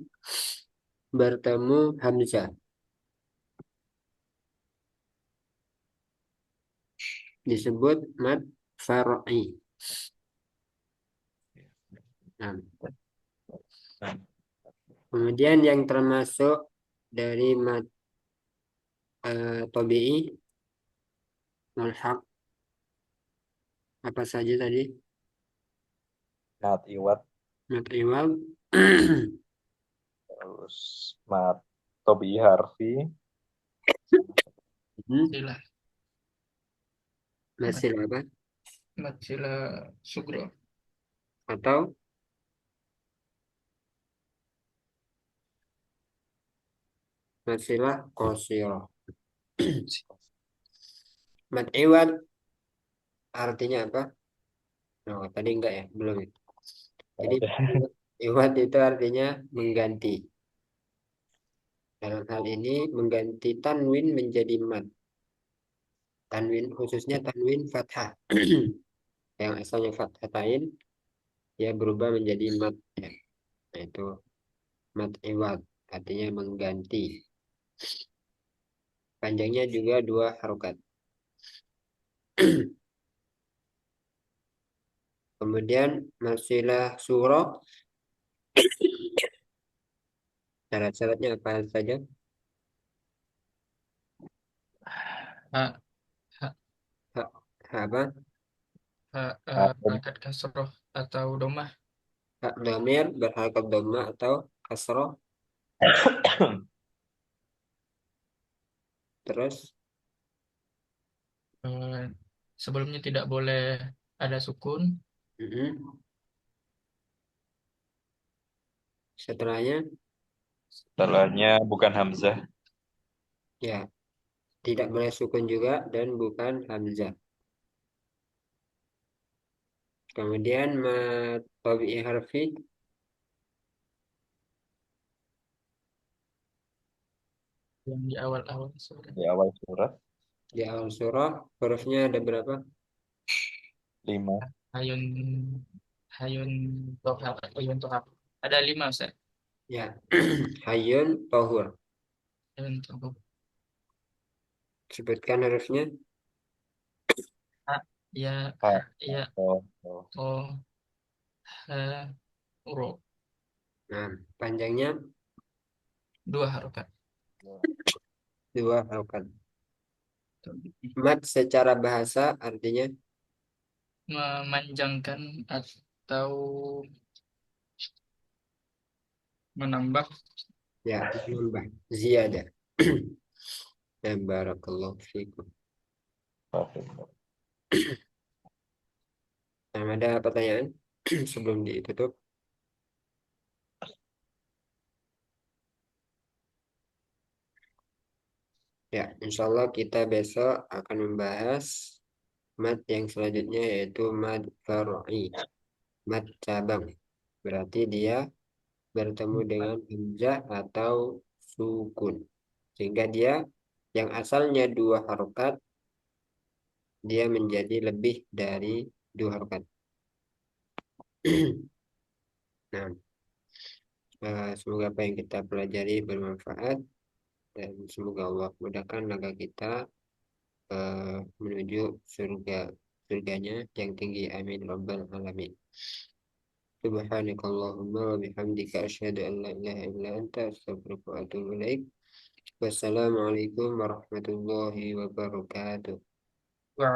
[SPEAKER 2] bertemu hamzah disebut mat far'i. Nah,
[SPEAKER 3] Nah,
[SPEAKER 2] kemudian yang termasuk dari mat tobi'i mulhaq apa saja tadi?
[SPEAKER 3] mat iwat,
[SPEAKER 2] Mat iwal.
[SPEAKER 3] terus mat tobi harfi,
[SPEAKER 2] Hmm,
[SPEAKER 1] Sila. Mat,
[SPEAKER 2] masih apa?
[SPEAKER 1] mat sila sugro.
[SPEAKER 2] Atau masilah qasirah. Mat iwad artinya apa? Oh, tadi enggak ya, belum ya. Jadi iwad itu artinya mengganti. Dalam hal ini mengganti tanwin menjadi mat. Tanwin khususnya tanwin fathah. Yang asalnya fathatain ya berubah menjadi mat ya. Nah, itu mat iwad artinya mengganti. Panjangnya juga dua harokat. Kemudian masilah surah syarat-syaratnya apa saja?
[SPEAKER 1] Ha, ha,
[SPEAKER 2] Ha, apa?
[SPEAKER 1] Harokat kasroh atau domah.
[SPEAKER 2] Hak domir berharkat doma atau kasroh. Terus
[SPEAKER 1] Eh, Sebelumnya tidak boleh ada sukun.
[SPEAKER 2] mm-mm. Setelahnya
[SPEAKER 3] setelahnya bukan hamzah.
[SPEAKER 2] ya tidak boleh sukun juga dan bukan hamzah. Kemudian tabi'i harfi
[SPEAKER 1] Yang di awal-awal surat.
[SPEAKER 3] Di awal surat
[SPEAKER 2] di awal surah hurufnya ada berapa?
[SPEAKER 3] 5.
[SPEAKER 1] Hayun, hayun toha, hayun toha. Ada 5 Ustaz.
[SPEAKER 2] Ya, Hayyun Tohur.
[SPEAKER 1] Hayun toha.
[SPEAKER 2] Sebutkan hurufnya.
[SPEAKER 1] Ha, ya,
[SPEAKER 3] Ha,
[SPEAKER 1] ya,
[SPEAKER 3] oh, oh.
[SPEAKER 1] oh, ha, uro.
[SPEAKER 2] Nah, panjangnya
[SPEAKER 1] 2 harokat.
[SPEAKER 2] dua harokat. Mat secara bahasa artinya
[SPEAKER 1] Memanjangkan atau menambah.
[SPEAKER 2] ya menambah ziyadah. Dan barakallahu fikum. Nah, ada pertanyaan sebelum ditutup? Ya, insya Allah kita besok akan membahas mat yang selanjutnya yaitu mat far'i, mat cabang. Berarti dia bertemu dengan hamzah atau sukun. Sehingga dia yang asalnya dua harokat, dia menjadi lebih dari dua harokat. Nah, semoga apa yang kita pelajari bermanfaat dan semoga Allah mudahkan langkah kita menuju surganya yang tinggi. Amin rabbal alamin. Subhanakallahumma wa bihamdika asyhadu an la ilaha illa anta astaghfiruka wa atubu ilaik. Wassalamualaikum warahmatullahi wabarakatuh.